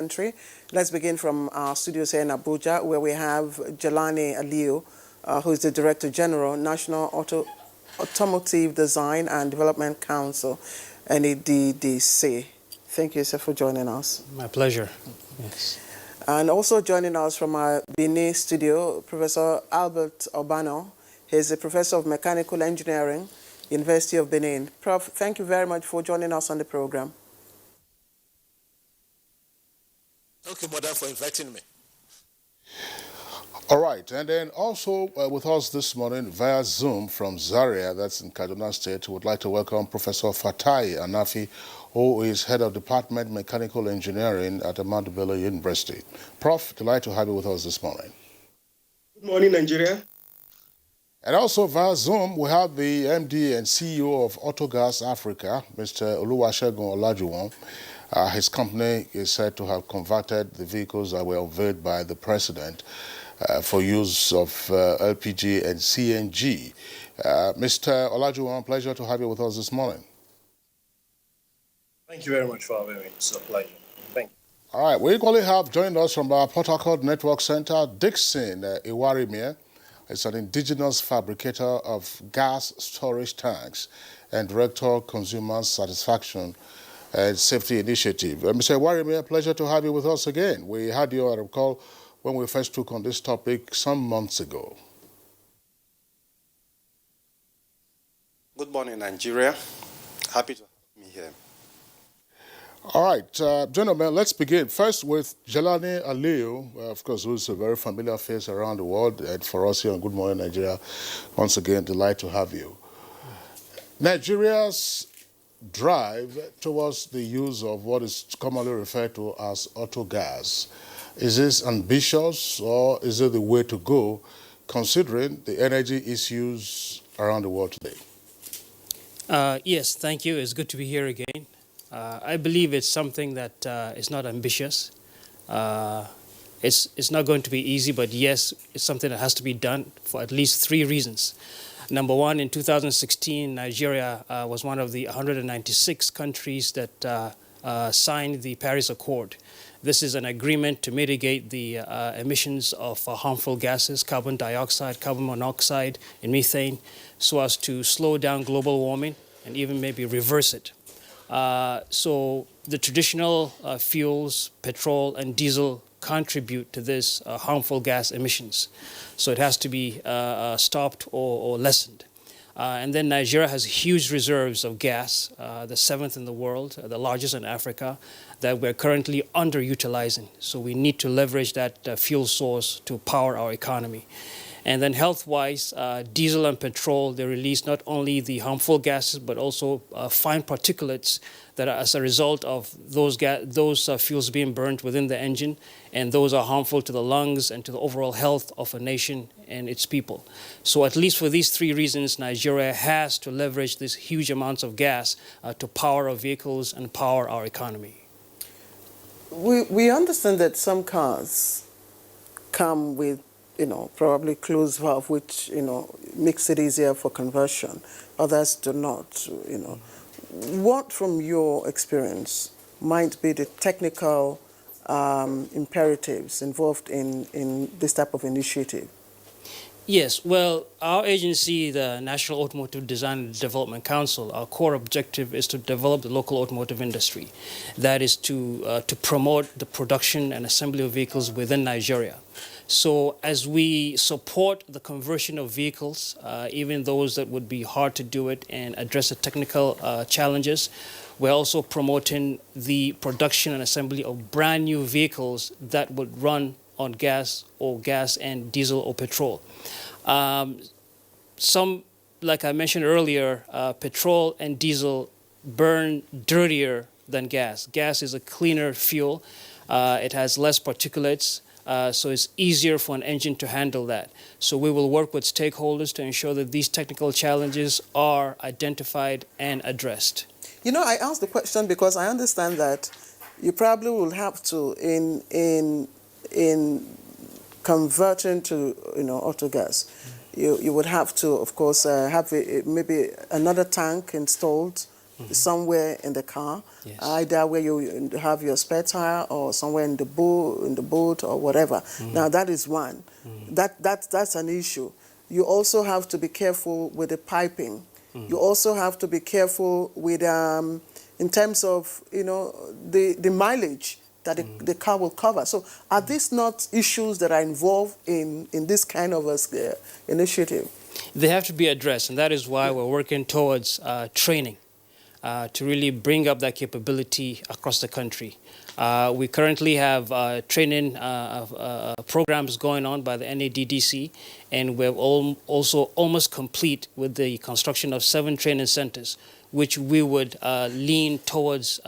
country. Let's begin from our studios here in Abuja, where we have Jelani Aliyu, who is the Director General, National Automotive Design and Development Council, NEDDC. Thank you, sir, for joining us. My pleasure. Yes. And also joining us from our Benin studio, Professor Albert Obano. He's a Professor of Mechanical Engineering, University of Benin. Prof, thank you very much for joining us on the program. Thank you, Madam, for inviting me. All right, and then also with us this morning via Zoom from Zaria, that's in Kaduna State, we would like to welcome Professor Fatai Anafi, who is Head of Department Mechanical Engineering at Ahmadu Bello University. Prof, delighted to have you with us this morning. Good morning, Nigeria. And also via Zoom, we have the MD and CEO of Autogas Africa, Mr. Oluwasegun Olajuwon. His company is said to have converted the vehicles that were unveiled by the President for use of LPG and CNG. Mr. Olajuwon, pleasure to have you with us this morning. Thank you very much for having me. It's a pleasure. Thank you. All right, we equally have joined us from our Port Harcourt Network Center, Dixon Iwarimie. It's an indigenous fabricator of gas storage tanks and Director Consumer Satisfaction and Safety Initiative. Mr. Iwarimie, pleasure to have you with us again. We had you, I recall, when we first took on this topic some months ago. Good morning, Nigeria. Happy to have me here. All right, gentlemen, let's begin. First with Jelani Aliyu, of course, who's a very familiar face around the world. And for us here on Good Morning Nigeria, once again, delight to have you. Nigeria's drive towards the use of what is commonly referred to as autogas. Is this ambitious or is it the way to go, considering the energy issues around the world today? Yes, thank you. It's good to be here again. I believe it's something that is not ambitious. It's not going to be easy, but yes, it's something that has to be done for at least 3 reasons. Number one, in 2016, Nigeria was one of the 196 countries that signed the Paris Accord. This is an agreement to mitigate the emissions of harmful gases, carbon dioxide, carbon monoxide, and methane, so as to slow down global warming and even maybe reverse it. So the traditional fuels, petrol and diesel, contribute to this harmful gas emissions. So it has to be stopped or lessened. And then Nigeria has huge reserves of gas, the 7th in the world, the largest in Africa, that we're currently underutilizing. So we need to leverage that fuel source to power our economy. And then health-wise, diesel and petrol, they release not only the harmful gases, but also fine particulates that are as a result of those fuels being burnt within the engine, and those are harmful to the lungs and to the overall health of a nation and its people. So at least for these 3 reasons, Nigeria has to leverage these huge amounts of gas to power our vehicles and power our economy. We understand that some cars come with, probably closed valve, which, makes it easier for conversion. Others do not, What, from your experience, might be the technical imperatives involved in this type of initiative? Yes, well, our agency, the National Automotive Design and Development Council, our core objective is to develop the local automotive industry. That is to promote the production and assembly of vehicles within Nigeria. So as we support the conversion of vehicles, even those that would be hard to do it and address the technical challenges, we're also promoting the production and assembly of brand new vehicles that would run on gas and diesel or petrol. Some, like I mentioned earlier, petrol and diesel burn dirtier than gas. Gas is a cleaner fuel. It has less particulates. So it's easier for an engine to handle that. So we will work with stakeholders to ensure that these technical challenges are identified and addressed. I asked the question because I understand that you probably will have to, in converting to, autogas, you would have to, of course, have maybe another tank installed somewhere in the car, Yes. either where you have your spare tire or somewhere in the boat or whatever. Now that is one. That's an issue. You also have to be careful with the piping. You also have to be careful with in terms of the mileage that the car will cover. So are these not issues that are involved in this kind of initiative? They have to be addressed, and that is why we're working towards training to really bring up that capability across the country. We currently have training programs going on by the NADDC, and we're also almost complete with the construction of 7 training centers, which we would lean towards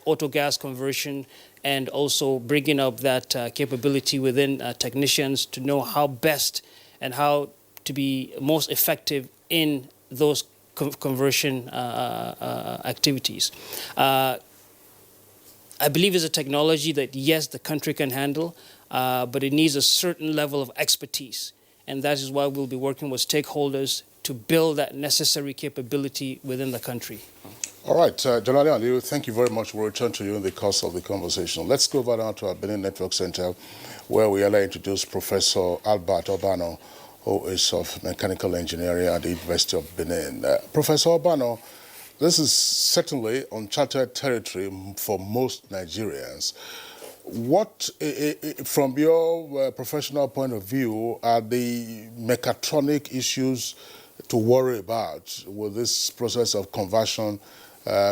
Autogas Conversion and also bringing up that capability within technicians to know how best and how to be most effective in those conversion activities. I believe it's a technology that, yes, the country can handle, but it needs a certain level of expertise. And that is why we'll be working with stakeholders to build that necessary capability within the country. All right, Jalali Aliyu, thank you very much. We'll return to you in the course of the conversation. Let's go over now to our Benin Network Center, where we are introduce Professor Albert Obano, who is of mechanical engineering at the University of Benin. Professor Obano, this is certainly uncharted territory for most Nigerians. What, from your professional point of view, are the mechatronic issues to worry about with this process of conversion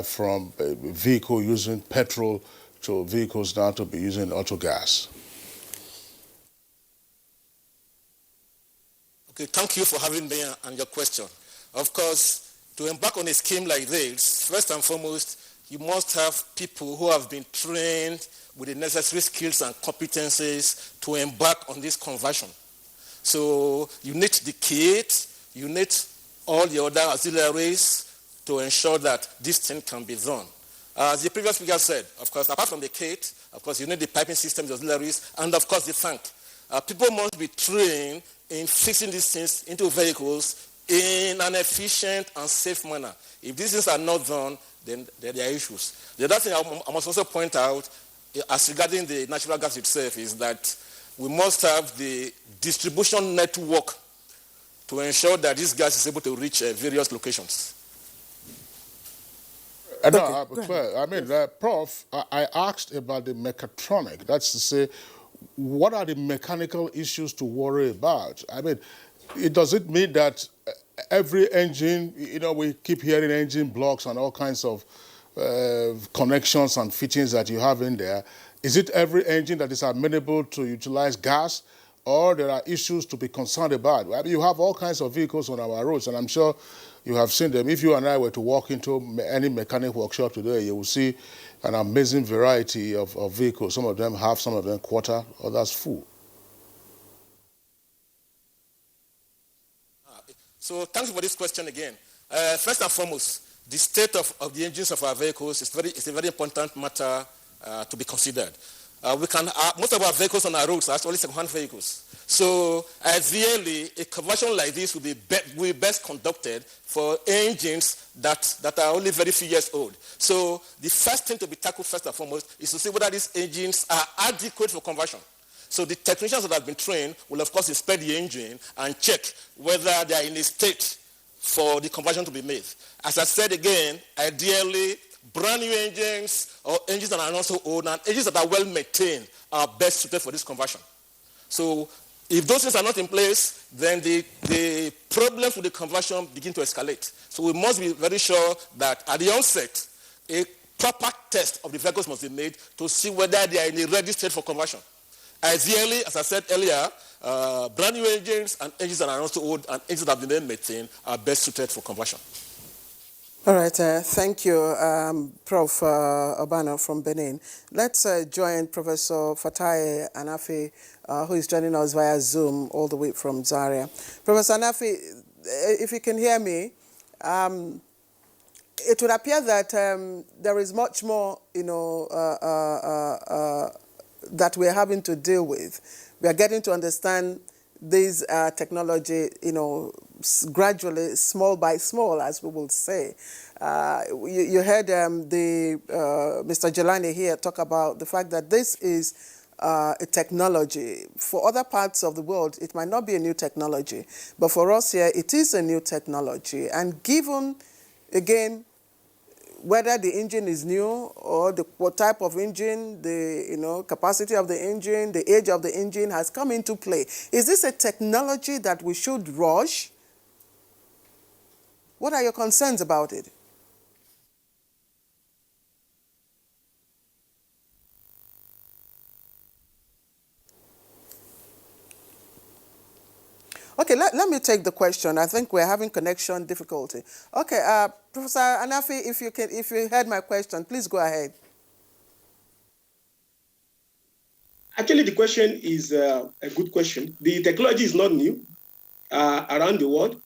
from a vehicle using petrol to vehicles now to be using autogas? Okay, thank you for having me and your question. Of course, to embark on a scheme like this, first and foremost, you must have people who have been trained with the necessary skills and competencies to embark on this conversion. So you need the kit, you need all the other auxiliaries to ensure that this thing can be done. As the previous speaker said, of course, apart from the kit, of course, you need the piping systems, the auxiliaries, and of course the tank. People must be trained in fixing these things into vehicles in an efficient and safe manner. If these things are not done, then there are issues. The other thing I must also point out, as regarding the natural gas itself, is that we must have the distribution network to ensure that this gas is able to reach various locations. Prof, I asked about the mechatronic. That's to say, what are the mechanical issues to worry about? I mean, does it mean that every engine, we keep hearing engine blocks and all kinds of connections and fittings that you have in there. Is it every engine that is amenable to utilize gas, or there are issues to be concerned about? I mean, you have all kinds of vehicles on our roads, and I'm sure you have seen them. If you and I were to walk into any mechanic workshop today, you will see an amazing variety of vehicles. Some of them half, some of them quarter, others full. So thanks for this question again. First and foremost, the state of the engines of our vehicles is a very important matter to be considered. Most of our vehicles on our roads are actually second-hand vehicles. So ideally, a conversion like this will be best conducted for engines that are only very few years old. So the first thing to be tackled first and foremost is to see whether these engines are adequate for conversion. So the technicians that have been trained will, of course, inspect the engine and check whether they are in a state for the conversion to be made. As I said again, ideally, brand new engines or engines that are not so old and engines that are well maintained are best suited for this conversion. So if those things are not in place, then the problems with the conversion begin to escalate. So we must be very sure that at the onset, a proper test of the vehicles must be made to see whether they are in a ready state for conversion. Ideally, as I said earlier, brand new engines and engines that are not so old and engines that have been maintained are best suited for conversion. All right, thank you, Prof. Obano from Benin. Let's join Professor Fatai Anafi, who is joining us via Zoom all the way from Zaria. Professor Anafi, if you can hear me, it would appear that there is much more, that we're having to deal with. We are getting to understand this technology, gradually, small by small, as we will say. You heard Mr. Jelani here talk about the fact that this is a technology. For other parts of the world, it might not be a new technology, but for us here, it is a new technology. And given, again, whether the engine is new or what type of engine, the capacity of the engine, the age of the engine has come into play. Is this a technology that we should rush? What are your concerns about it? Okay, let me take the question. I think we're having connection difficulty. Okay, Professor Anafi, if you heard my question, please go ahead. Actually, the question is a good question. The technology is not new around the world.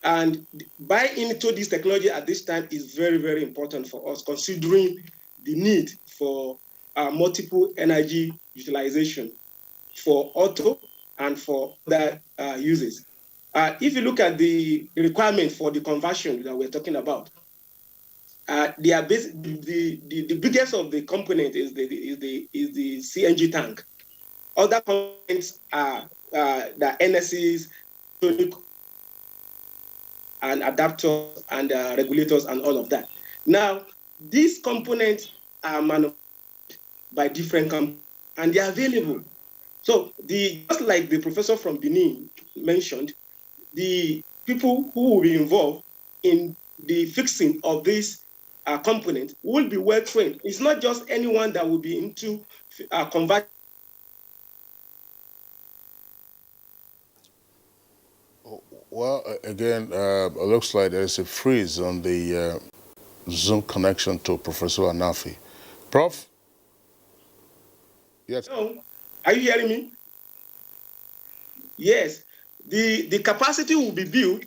And buying into this technology at this time is very, very important for us, considering the need for multiple energy utilization for auto and for other uses. If you look at the requirement for the conversion that we're talking about, the biggest of the component is the CNG tank. Other components are the NSCs, and adapters and regulators and all of that. Now, these components are manufactured by different companies and they are available. So just like the professor from Benin mentioned, the people who will be involved in the fixing of this component will be well trained. It's not just anyone that will be into converting. Well, again, it looks like there's a freeze on the Zoom connection to Professor Anafi. Prof? Yes. No. Are you hearing me? Yes. The capacity will be built.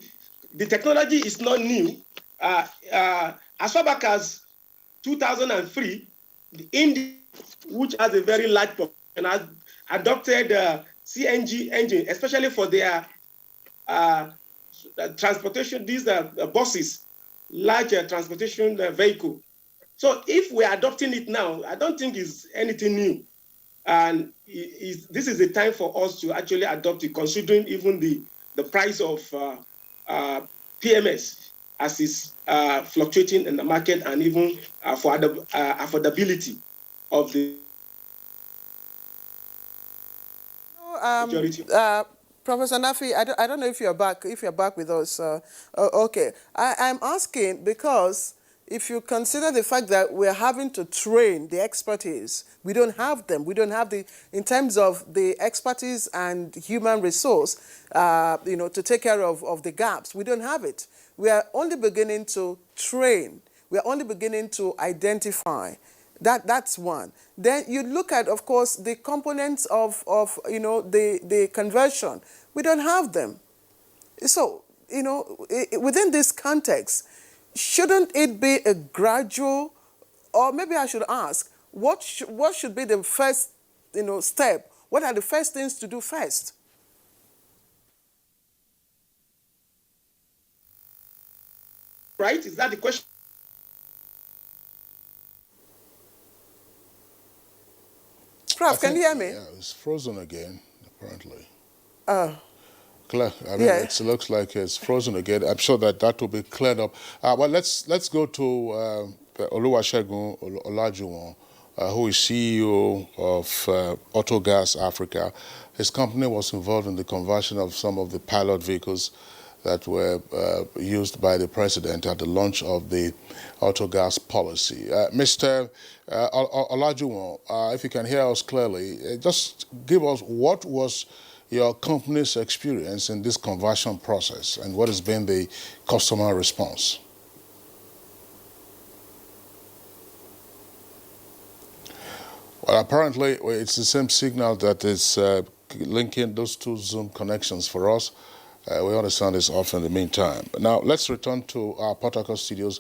The technology is not new. As far back as 2003, India, which has a very large population, has adopted CNG engine, especially for their transportation. These are buses, large transportation vehicle. So if we're adopting it now, I don't think it's anything new. And this is the time for us to actually adopt it, considering even the price of PMS as is fluctuating in the market, and even for the affordability of the majority. Professor Nafi, I don't know if you're back with us. Okay, I'm asking because if you consider the fact that we're having to train the expertise, we don't have them. We don't have in terms of the expertise and human resource, to take care of the gaps. We don't have it. We are only beginning to train. We are only beginning to identify. That's one. Then you look at, of course, the components of the conversion. We don't have them. So, within this context, shouldn't it be a gradual, or maybe I should ask, what should be the first, step? What are the first things to do first? Right? Is that the question? Prof, can you hear me? Yeah, it's frozen again, apparently. Oh. It looks like it's frozen again. I'm sure that will be cleared up. Well, let's go to Oluwasegun Olajuwon, who is CEO of Autogas Africa. His company was involved in the conversion of some of the pilot vehicles that were used by the president at the launch of the Autogas policy. Mr. Olajuwon, if you can hear us clearly, just give us what was your company's experience in this conversion process and what has been the customer response? Well, apparently it's the same signal that is linking those two Zoom connections for us. We understand it's off in the meantime. Now let's return to our Port Harcourt studios,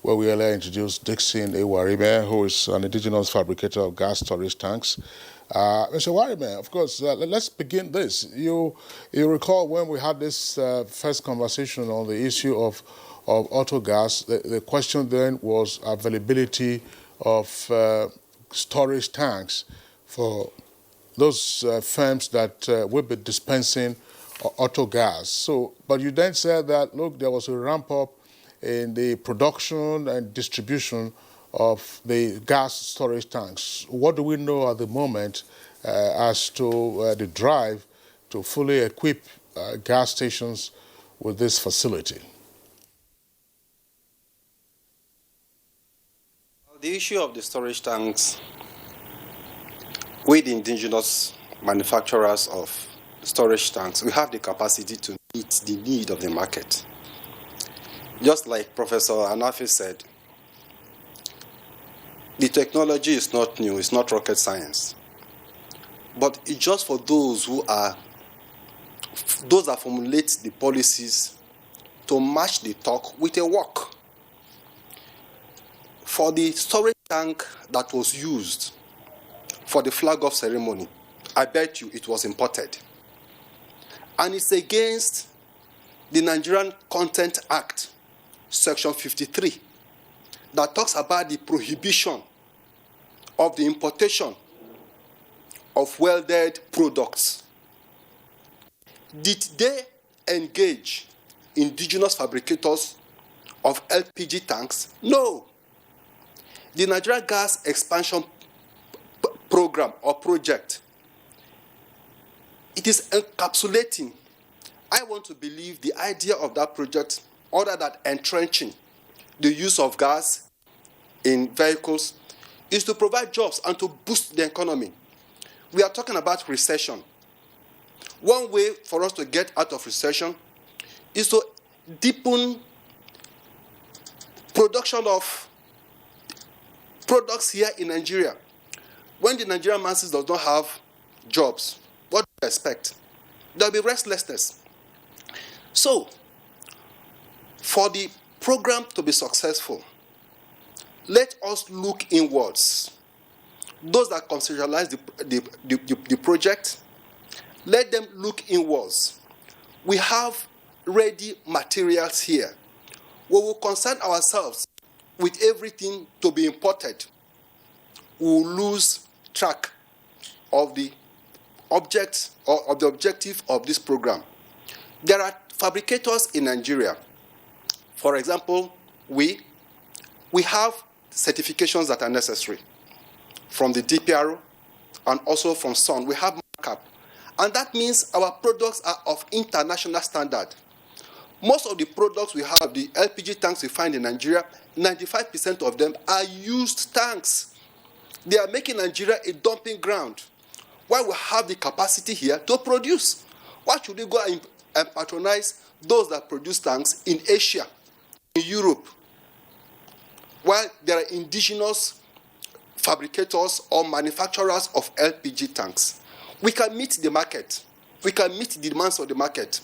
where we earlier introduced Dixon Ewarime, who is an indigenous fabricator of gas storage tanks. Mr. Warriman, of course, let's begin this. You recall when we had this first conversation on the issue of Autogas, the question then was availability of storage tanks for those firms that will be dispensing Autogas. So, but you then said that, look, there was a ramp up in the production and distribution of the gas storage tanks. What do we know at the moment as to the drive to fully equip gas stations with this facility? The issue of the storage tanks with indigenous manufacturers of storage tanks, we have the capacity to meet the need of the market. Just like Professor Anafi said, the technology is not new, it's not rocket science. But it's just for those that formulate the policies to match the talk with a walk. For the storage tank that was used for the flag-off ceremony, I bet you it was imported. And it's against the Nigerian Content Act, Section 53, that talks about the prohibition of the importation of welded products. Did they engage indigenous fabricators of LPG tanks? No. The Nigerian Gas Expansion Program or project, it is encapsulating, I want to believe, the idea of that project, other than entrenching the use of gas in vehicles, is to provide jobs and to boost the economy. We are talking about recession. One way for us to get out of recession is to deepen production of products here in Nigeria. When the Nigerian masses does not have jobs, what do you expect? There will be restlessness. So, for the program to be successful, let us look inwards. Those that conceptualize the project, let them look inwards. We have ready materials here. We will concern ourselves with everything to be imported. We will lose track of the object or of the objective of this program. There are fabricators in Nigeria. For example, we have certifications that are necessary from the DPRO and also from SON. We have markup. And that means our products are of international standard. Most of the products we have, the LPG tanks we find in Nigeria, 95% of them are used tanks. They are making Nigeria a dumping ground. While we have the capacity here to produce, why should we go and patronize those that produce tanks in Asia, in Europe, while there are indigenous fabricators or manufacturers of LPG tanks? We can meet the market. We can meet the demands of the market.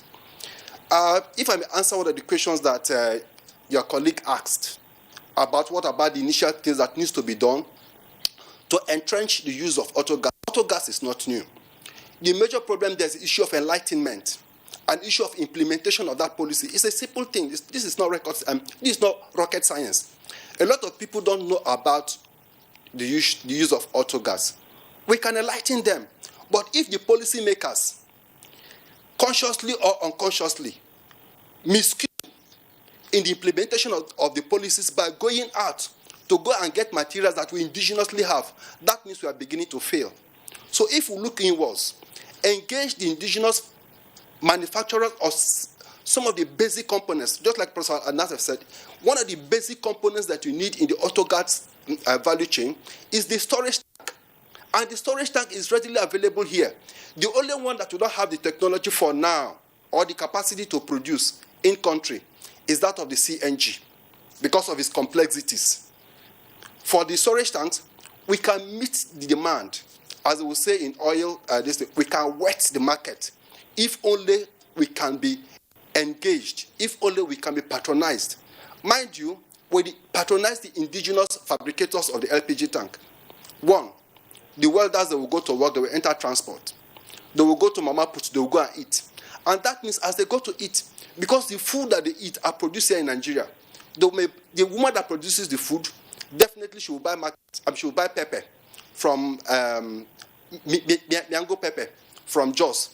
If I may answer one of the questions that your colleague asked about what about the initial things that needs to be done to entrench the use of autogas. Autogas is not new. The major problem there is the issue of enlightenment, an issue of implementation of that policy. It's a simple thing. This is not rocket science. A lot of people don't know about the use of autogas. We can enlighten them. But if the policymakers, consciously or unconsciously, miscue in the implementation of the policies by going out to go and get materials that we indigenously have, that means we are beginning to fail. So if we look inwards, engage the indigenous manufacturers of some of the basic components, just like Professor Anasef said, one of the basic components that you need in the autogas value chain is the storage tank. And the storage tank is readily available here. The only one that we don't have the technology for now, or the capacity to produce in country, is that of the CNG, because of its complexities. For the storage tanks, we can meet the demand. As we say in oil, we can wet the market. If only we can be engaged, if only we can be patronized. Mind you, we patronize the indigenous fabricators of the LPG tank. One, The welders, they will go to work, they will enter transport. They will go to Mama Put, they will go and eat. And that means as they go to eat, because the food that they eat are produced here in Nigeria, the woman that produces the food, definitely she will buy she will buy pepper from mango pepper from Jos.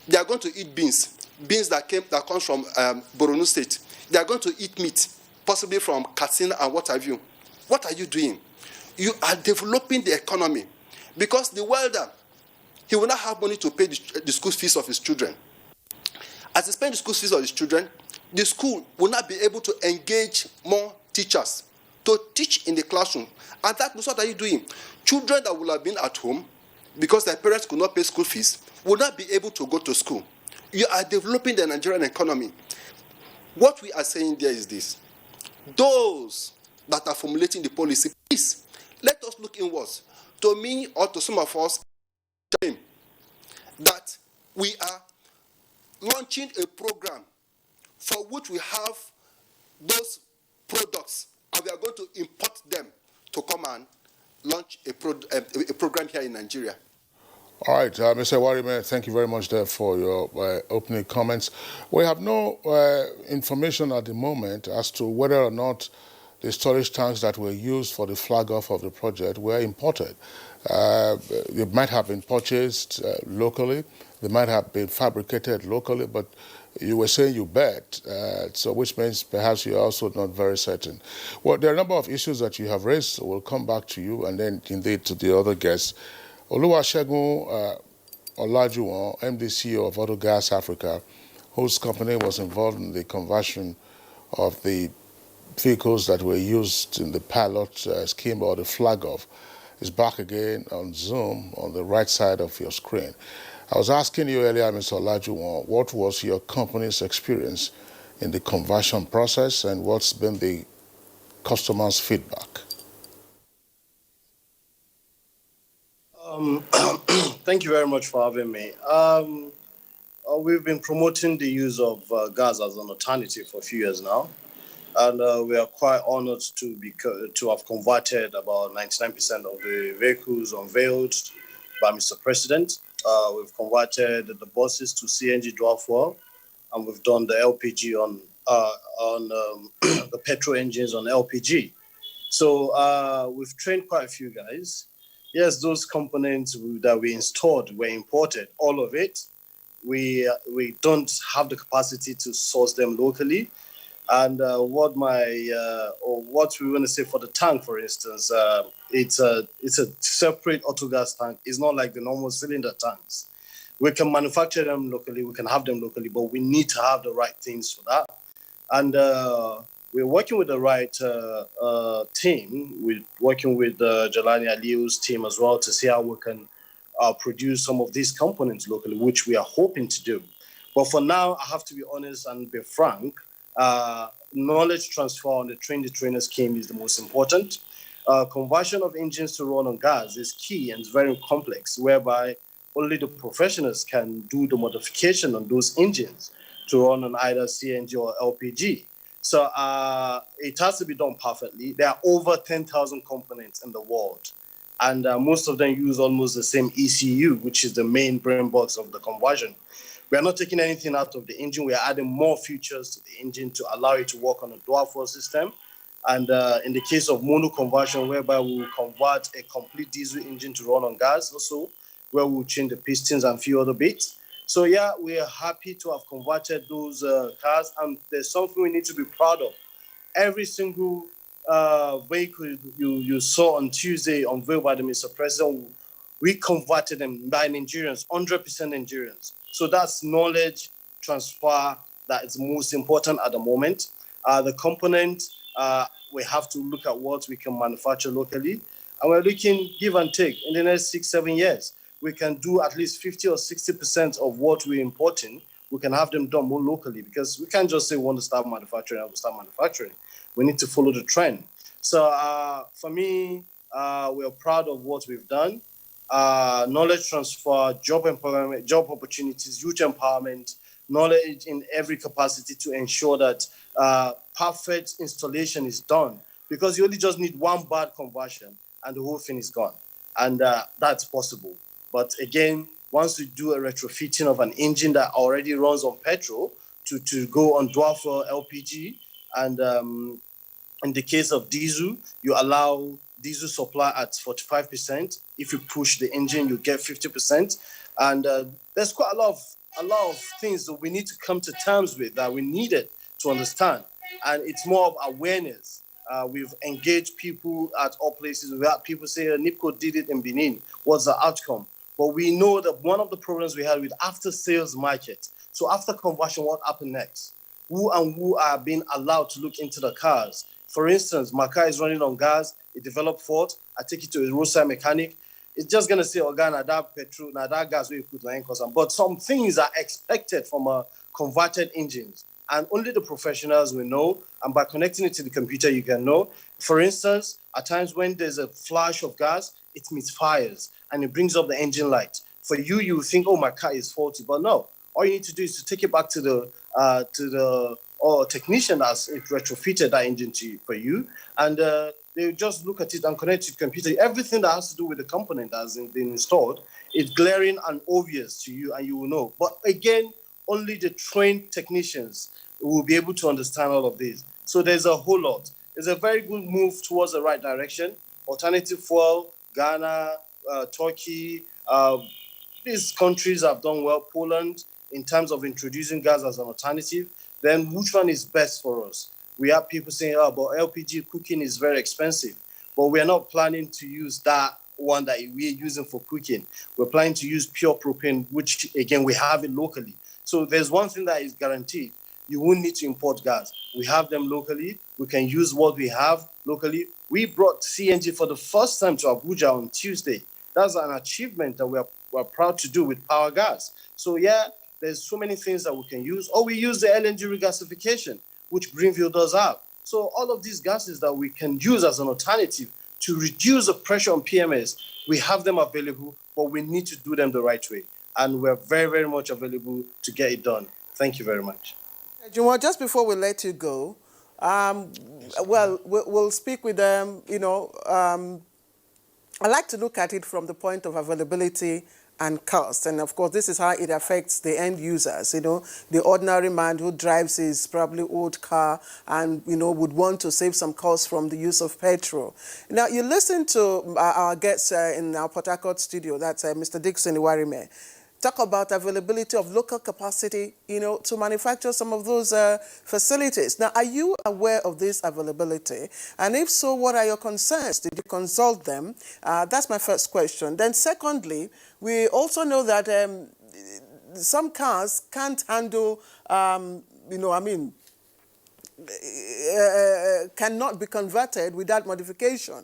They are going to eat beans that comes from Borno State. They are going to eat meat, possibly from Katsina and what have you. What are you doing? You are developing the economy, because the welder, he will not have money to pay the school fees of his children. As he spends the school fees of his children, the school will not be able to engage more teachers to teach in the classroom. And that means, what are you doing? Children that will have been at home because their parents could not pay school fees will not be able to go to school. You are developing the Nigerian economy. What we are saying there is this: those that are formulating the policy, please let us look inwards. To me, or to some of us, that we are launching a program for which we have those products, and we are going to import them to come and launch a program here in Nigeria. All right, Mr. Warime, thank you very much there for your opening comments. We have no information at the moment as to whether or not the storage tanks that were used for the flag-off of the project were imported. They might have been purchased locally, they might have been fabricated locally, but you were saying you bet, so which means perhaps you're also not very certain. Well, there are a number of issues that you have raised, so we'll come back to you and then indeed to the other guests. Oluwasegun Olajuwon, MD CEO of Autogas Africa, whose company was involved in the conversion of the vehicles that were used in the pilot scheme or the flag-off, is back again on Zoom on the right side of your screen. I was asking you earlier, Mr. Olajuwon, what was your company's experience in the conversion process and what's been the customers' feedback? Thank you very much for having me. We've been promoting the use of gas as an alternative for a few years now, and we are quite honored to have converted about 99% of the vehicles unveiled by Mr. President. We've converted the buses to CNG dual fuel, and we've done the LPG on the petrol engines on LPG. So we've trained quite a few guys. Yes, those components that we installed were imported, all of it. We don't have the capacity to source them locally. And what we want to say for the tank, for instance, it's a separate autogas tank. It's not like the normal cylinder tanks. We can manufacture them locally, we can have them locally, but we need to have the right things for that. And we're working with the right team. We're working with Jelani Aliu's team as well to see how we can produce some of these components locally, which we are hoping to do. But for now, I have to be honest and be frank. Knowledge transfer on the train-the-trainer scheme is the most important. Conversion of engines to run on gas is key and it's very complex, whereby only the professionals can do the modification on those engines to run on either CNG or LPG. So it has to be done perfectly. There are over 10,000 components in the world, and most of them use almost the same ECU, which is the main brain box of the conversion. We are not taking anything out of the engine. We are adding more features to the engine to allow it to work on a dual fuel system. And in the case of mono conversion, whereby we will convert a complete diesel engine to run on gas also, where we'll change the pistons and a few other bits. So yeah, we are happy to have converted those cars, and there's something we need to be proud of. Every single vehicle you saw on Tuesday unveiled by the Mr. President, we converted them by Nigerians, 100% Nigerians. So that's knowledge transfer that is most important at the moment. The component, we have to look at what we can manufacture locally, and we're looking give and take in the next 6-7 years. We can do at least 50 or 60% of what we're importing. We can have them done more locally, because we can't just say we want to start manufacturing and we'll start manufacturing. We need to follow the trend. So for me, we're proud of what we've done. Knowledge transfer, job empowerment, job opportunities, youth empowerment, knowledge in every capacity to ensure that perfect installation is done. Because you only just need one bad conversion and the whole thing is gone. and that's possible. But again, once you do a retrofitting of an engine that already runs on petrol to go on dual fuel LPG, and in the case of diesel, you allow diesel supply at 45%. If you push the engine, you get 50%. And there's quite a lot of things that we need to come to terms with that we needed to understand. And it's more of awareness. We've engaged people at all places. We've had people say, NIPCO did it in Benin. What's the outcome? But we know that one of the problems we had with after-sales market, so after conversion, what happened next? Who are being allowed to look into the cars? For instance, my car is running on gas, it developed fault, I take it to a roadside mechanic. It's just going to say, oh, God, that petrol, that gas we put in cause. But some things are expected from a converted engines, and only the professionals will know. And by connecting it to the computer, you can know. For instance, at times when there's a flash of gas, it misfires and it brings up the engine light. For you, you think, oh, my car is faulty, but no. All you need to do is to take it back to the technician that's retrofitted that engine for you, and they just look at it and connect to the computer. Everything that has to do with the component that has been installed is glaring and obvious to you, and you will know. But again, only the trained technicians will be able to understand all of this. So there's a whole lot. It's a very good move towards the right direction. Alternative fuel, Ghana, Turkey, these countries have done well. Poland, in terms of introducing gas as an alternative. Then which one is best for us? We have people saying, oh, but LPG cooking is very expensive. But we are not planning to use that one that we're using for cooking. We're planning to use pure propane, which, again, we have it locally. So there's one thing that is guaranteed. You won't need to import gas. We have them locally. We can use what we have locally. We brought CNG for the first time to Abuja on Tuesday. That's an achievement that we're proud to do with Power Gas. So, yeah, there's so many things that we can use. Or we use the LNG regasification, which Greenfield does have. So all of these gases that we can use as an alternative to reduce the pressure on PMS, we have them available, but we need to do them the right way. And we're very, very much available to get it done. Thank you very much. Juma, just before we let you go, we'll speak with them, I like to look at it from the point of availability and cost. And of course, this is how it affects the end users, the ordinary man who drives his probably old car and, would want to save some costs from the use of petrol. Now, you listen to our guests in our Port Harcourt studio, that's Mr. Dixon Iwarime, talk about availability of local capacity, to manufacture some of those facilities. Now, are you aware of this availability? And if so, what are your concerns? Did you consult them? That's my first question. Then secondly, we also know that some cars can't handle, cannot be converted without modification.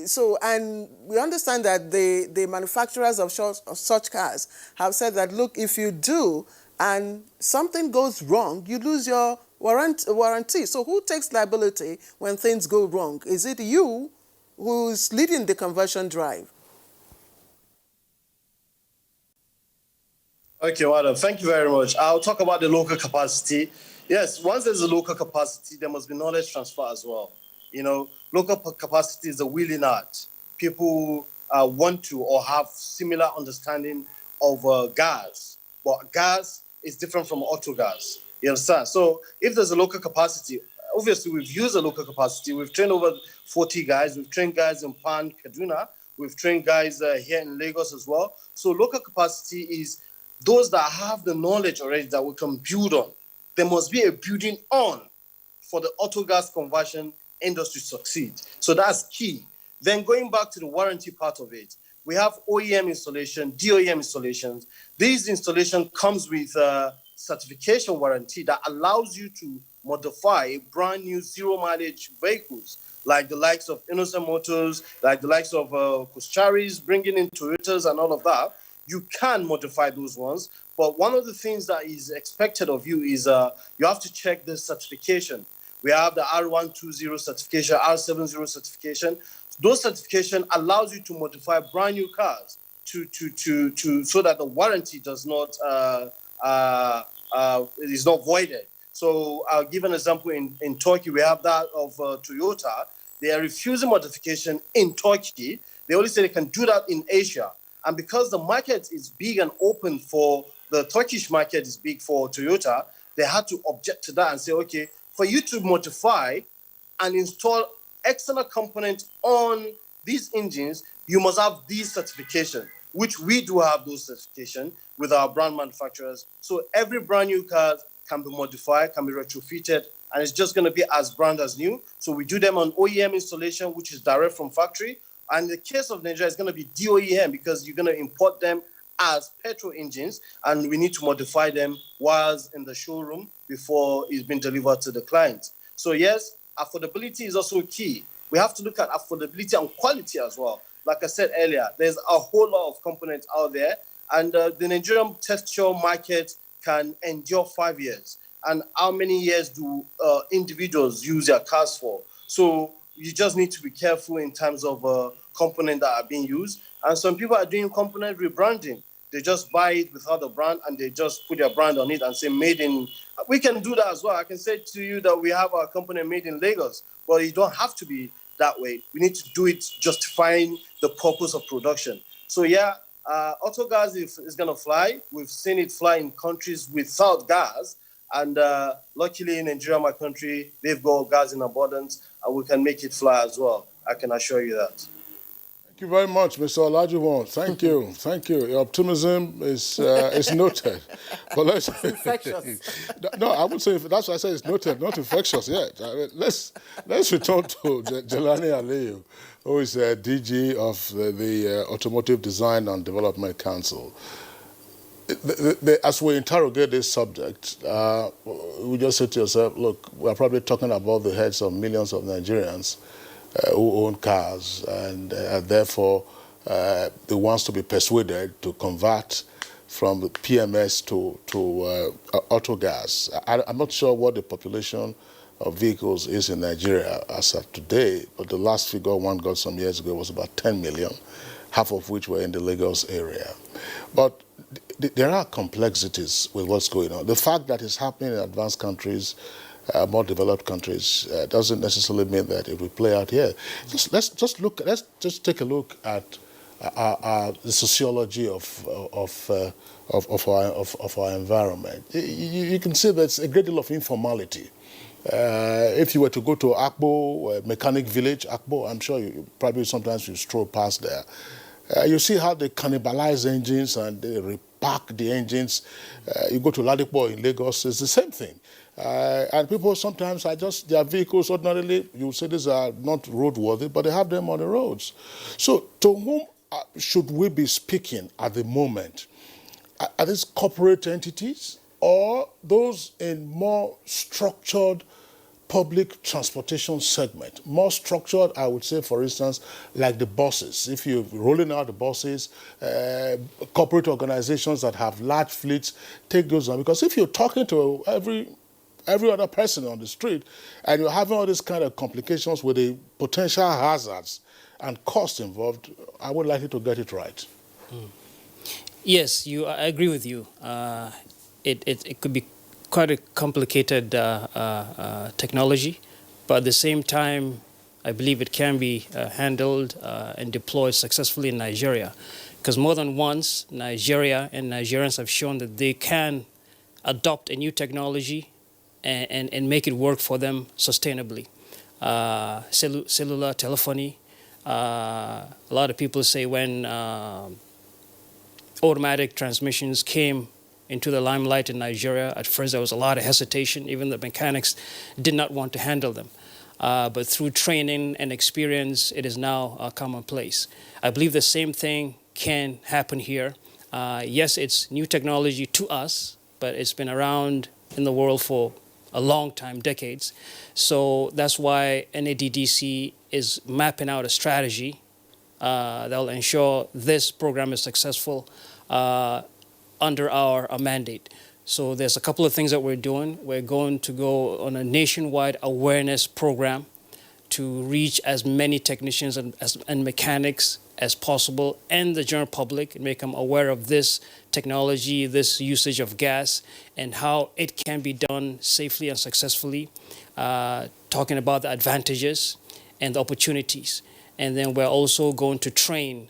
So, and we understand that the manufacturers of such cars have said that, look, if you do and something goes wrong, you lose your warranty. So who takes liability when things go wrong? Is it you who's leading the conversion drive? Okay, madam, thank you very much. I'll talk about the local capacity. Yes, once there's a local capacity, there must be knowledge transfer as well. Local capacity is a willing art. People want to or have similar understanding of gas, but gas is different from autogas. You understand? So if there's a local capacity, obviously we've used a local capacity. We've trained over 40 guys. We've trained guys in Pan, Kaduna. We've trained guys here in Lagos as well. So local capacity is those that have the knowledge already that we can build on. There must be a building on for the Autogas conversion industry to succeed. So that's key. Then going back to the warranty part of it, we have OEM installation, DOEM installations. This installation comes with a certification warranty that allows you to modify brand new zero mileage vehicles, like the likes of Innocent Motors, like the likes of Kuschari's, bringing in Toyotas and all of that. You can modify those ones, but one of the things that is expected of you is you have to check the certification. We have the R120 certification, R70 certification. Those certification allows you to modify brand new cars to so that the warranty does not it is not voided. So I'll give an example. In Turkey, we have that of Toyota. They are refusing modification in Turkey They only say they can do that in Asia. And because the market is big and open for the Turkish market is big for Toyota, they had to object to that and say, okay, for you to modify and install external components on these engines, you must have these certifications, which we do have those certifications with our brand manufacturers. So every brand new car can be modified, can be retrofitted, and it's just going to be as brand as new. So we do them on OEM installation, which is direct from factory. And in the case of Nigeria, it's going to be DOEM because you're going to import them as petrol engines, and we need to modify them whilst in the showroom before it's been delivered to the client. So yes, affordability is also key. We have to look at affordability and quality as well. Like I said earlier, there's a whole lot of components out there, and the Nigerian texture market can endure 5 years. And how many years do individuals use their cars for? So you just need to be careful in terms of components that are being used. And some people are doing component rebranding. They just buy it without the brand and they just put their brand on it and say made in. We can do that as well. I can say to you that we have our company made in Lagos, but it don't have to be that way. We need to do it justifying the purpose of production. So yeah, Autogas is going to fly. We've seen it fly in countries without gas. And luckily in Nigeria, my country, they've got gas in abundance and we can make it fly as well. I can assure you that. Thank you very much, Mr. Olajuwon. Thank you. Thank you. Your optimism is noted. But let's Infectious. No, I would say that's why I say it's noted, not infectious yet. I mean, let's return to Jelani Aliyu, who is DG of the Automotive Design and Development Council. As we interrogate this subject, we just say to yourself, look, we're probably talking about the heads of millions of Nigerians who own cars, and therefore they want to be persuaded to convert from the PMS to Autogas. I'm not sure what the population of vehicles is in Nigeria as of today, but the last figure one got some years ago was about 10 million, half of which were in the Lagos area. But there are complexities with what's going on. The fact that it's happening in advanced countries, more developed countries, doesn't necessarily mean that it will play out here. Let's just take a look at the sociology of our environment. You can see there's a great deal of informality. If you were to go to Akbo, mechanic village, Akbo, I'm sure you probably sometimes you stroll past there. You see how they cannibalize engines and they repack the engines. You go to Ladipo in Lagos, it's the same thing. And people sometimes are just, their vehicles ordinarily, you say these are not roadworthy, but they have them on the roads. So to whom should we be speaking at the moment? Are these corporate entities or those in more structured public transportation segment? More structured, I would say, for instance, like the buses. If you're rolling out the buses, corporate organizations that have large fleets, take those on. Because if you're talking to every other person on the street and you're having all these kind of complications with the potential hazards and costs involved, I would like you to get it right. Yes, I agree with you. It could be quite a complicated technology, but at the same time, I believe it can be handled and deployed successfully in Nigeria. Because more than once, Nigeria and Nigerians have shown that they can adopt a new technology and make it work for them sustainably. Cellular telephony. A lot of people say when automatic transmissions came into the limelight in Nigeria, at first there was a lot of hesitation. Even the mechanics did not want to handle them. But through training and experience, it is now commonplace. I believe the same thing can happen here. Yes, it's new technology to us, but it's been around in the world for a long time, decades. So that's why NADDC is mapping out a strategy that will ensure this program is successful under our mandate. So there's a couple of things that we're doing. We're going to go on a nationwide awareness program to reach as many technicians and mechanics as possible and the general public and make them aware of this technology, this usage of gas, and how it can be done safely and successfully, talking about the advantages and the opportunities. And then we're also going to train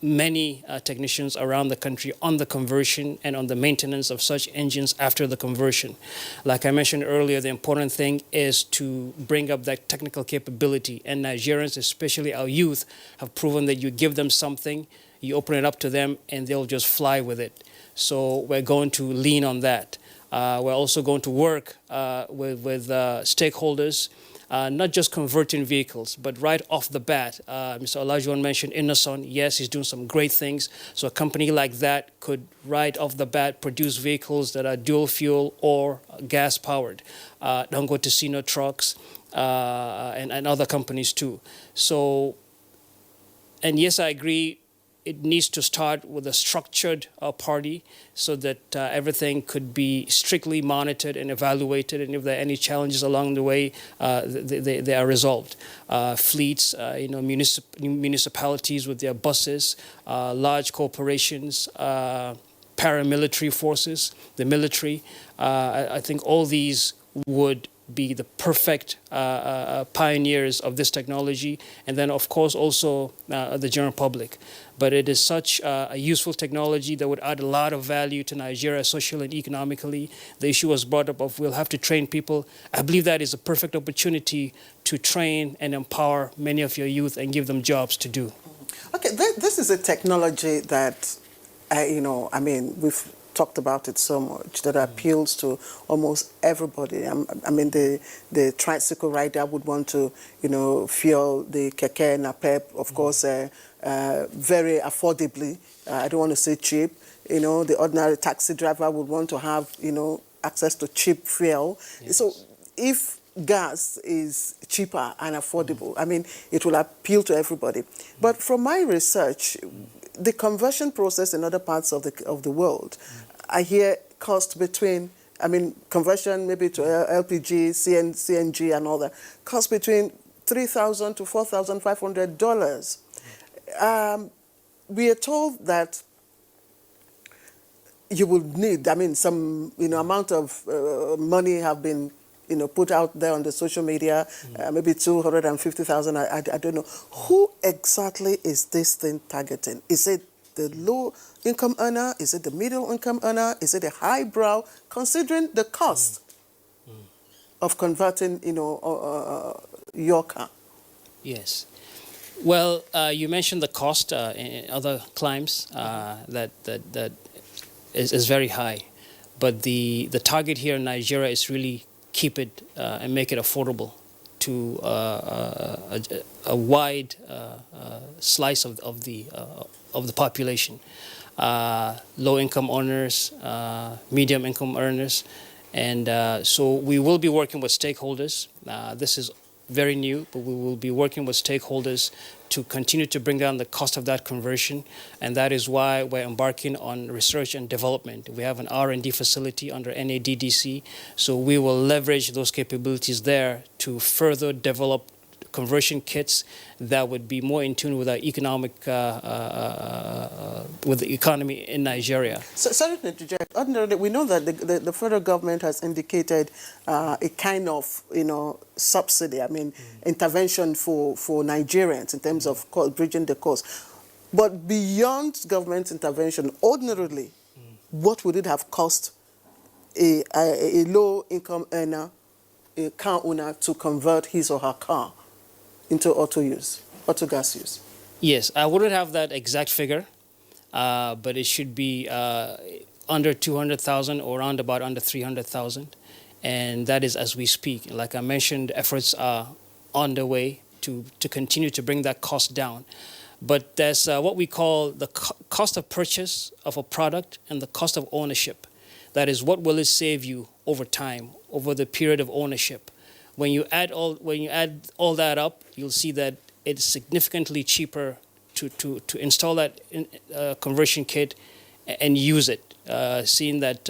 many technicians around the country on the conversion and on the maintenance of such engines after the conversion. Like I mentioned earlier, the important thing is to bring up that technical capability. And Nigerians, especially our youth, have proven that you give them something, you open it up to them, and they'll just fly with it. So we're going to lean on that. We're also going to work with stakeholders, not just converting vehicles, but right off the bat. Mr. Olajuwon mentioned Innoson. Yes, he's doing some great things. So a company like that could right off the bat produce vehicles that are dual fuel or gas powered. Dangote Sino trucks and other companies too. So, and yes, I agree, it needs to start with a structured party so that everything could be strictly monitored and evaluated, and if there are any challenges along the way, they are resolved. Fleets, municipalities with their buses, large corporations, paramilitary forces, the military. I think all these would be the perfect pioneers of this technology, and then of course also the general public. But it is such a useful technology that would add a lot of value to Nigeria socially and economically. The issue was brought up of we'll have to train people. I believe that is a perfect opportunity to train and empower many of your youth and give them jobs to do. Okay, this is a technology that, we've talked about it so much, that appeals to almost everybody. I mean, the tricycle rider would want to, fuel the keke napep, of course, very affordably. I don't want to say cheap. The ordinary taxi driver would want to have, access to cheap fuel. Yes. So if gas is cheaper and affordable, I mean, it will appeal to everybody. But from my research, the conversion process in other parts of the world, I hear cost between, conversion maybe to LPG, CNG and all that, cost between $3,000 to $4,500. We are told that you will need, some, amount of money have been, put out there on the social media, maybe 250,000, I don't know. Who exactly is this thing targeting? Is it the low-income earner? Is it the middle-income earner? Is it a highbrow? Considering the cost of converting, your car. Yes. Well, you mentioned the cost in other climes that is very high, but the target here in Nigeria is really keep it and make it affordable to a wide slice of the population, low-income earners, medium-income earners, and so we will be working with stakeholders. This is very new, but we will be working with stakeholders to continue to bring down the cost of that conversion, and that is why we're embarking on research and development. We have an R&D facility under NADDC, so we will leverage those capabilities there to further develop conversion kits that would be more in tune with our economic, with the economy in Nigeria. So, sorry to interject. Ordinarily, we know that the federal government has indicated a kind of, subsidy, intervention for Nigerians in terms of bridging the cost. But beyond government intervention, ordinarily, what would it have cost a low-income earner, a car owner, to convert his or her car into autogas use? Yes, I wouldn't have that exact figure, but it should be under 200,000 or around about under 300,000, and that is as we speak. Like I mentioned, efforts are underway to continue to bring that cost down. But there's what we call the cost of purchase of a product and the cost of ownership. That is, what will it save you over time, over the period of ownership? When you add all that up, you'll see that it's significantly cheaper to install that conversion kit and use it, seeing that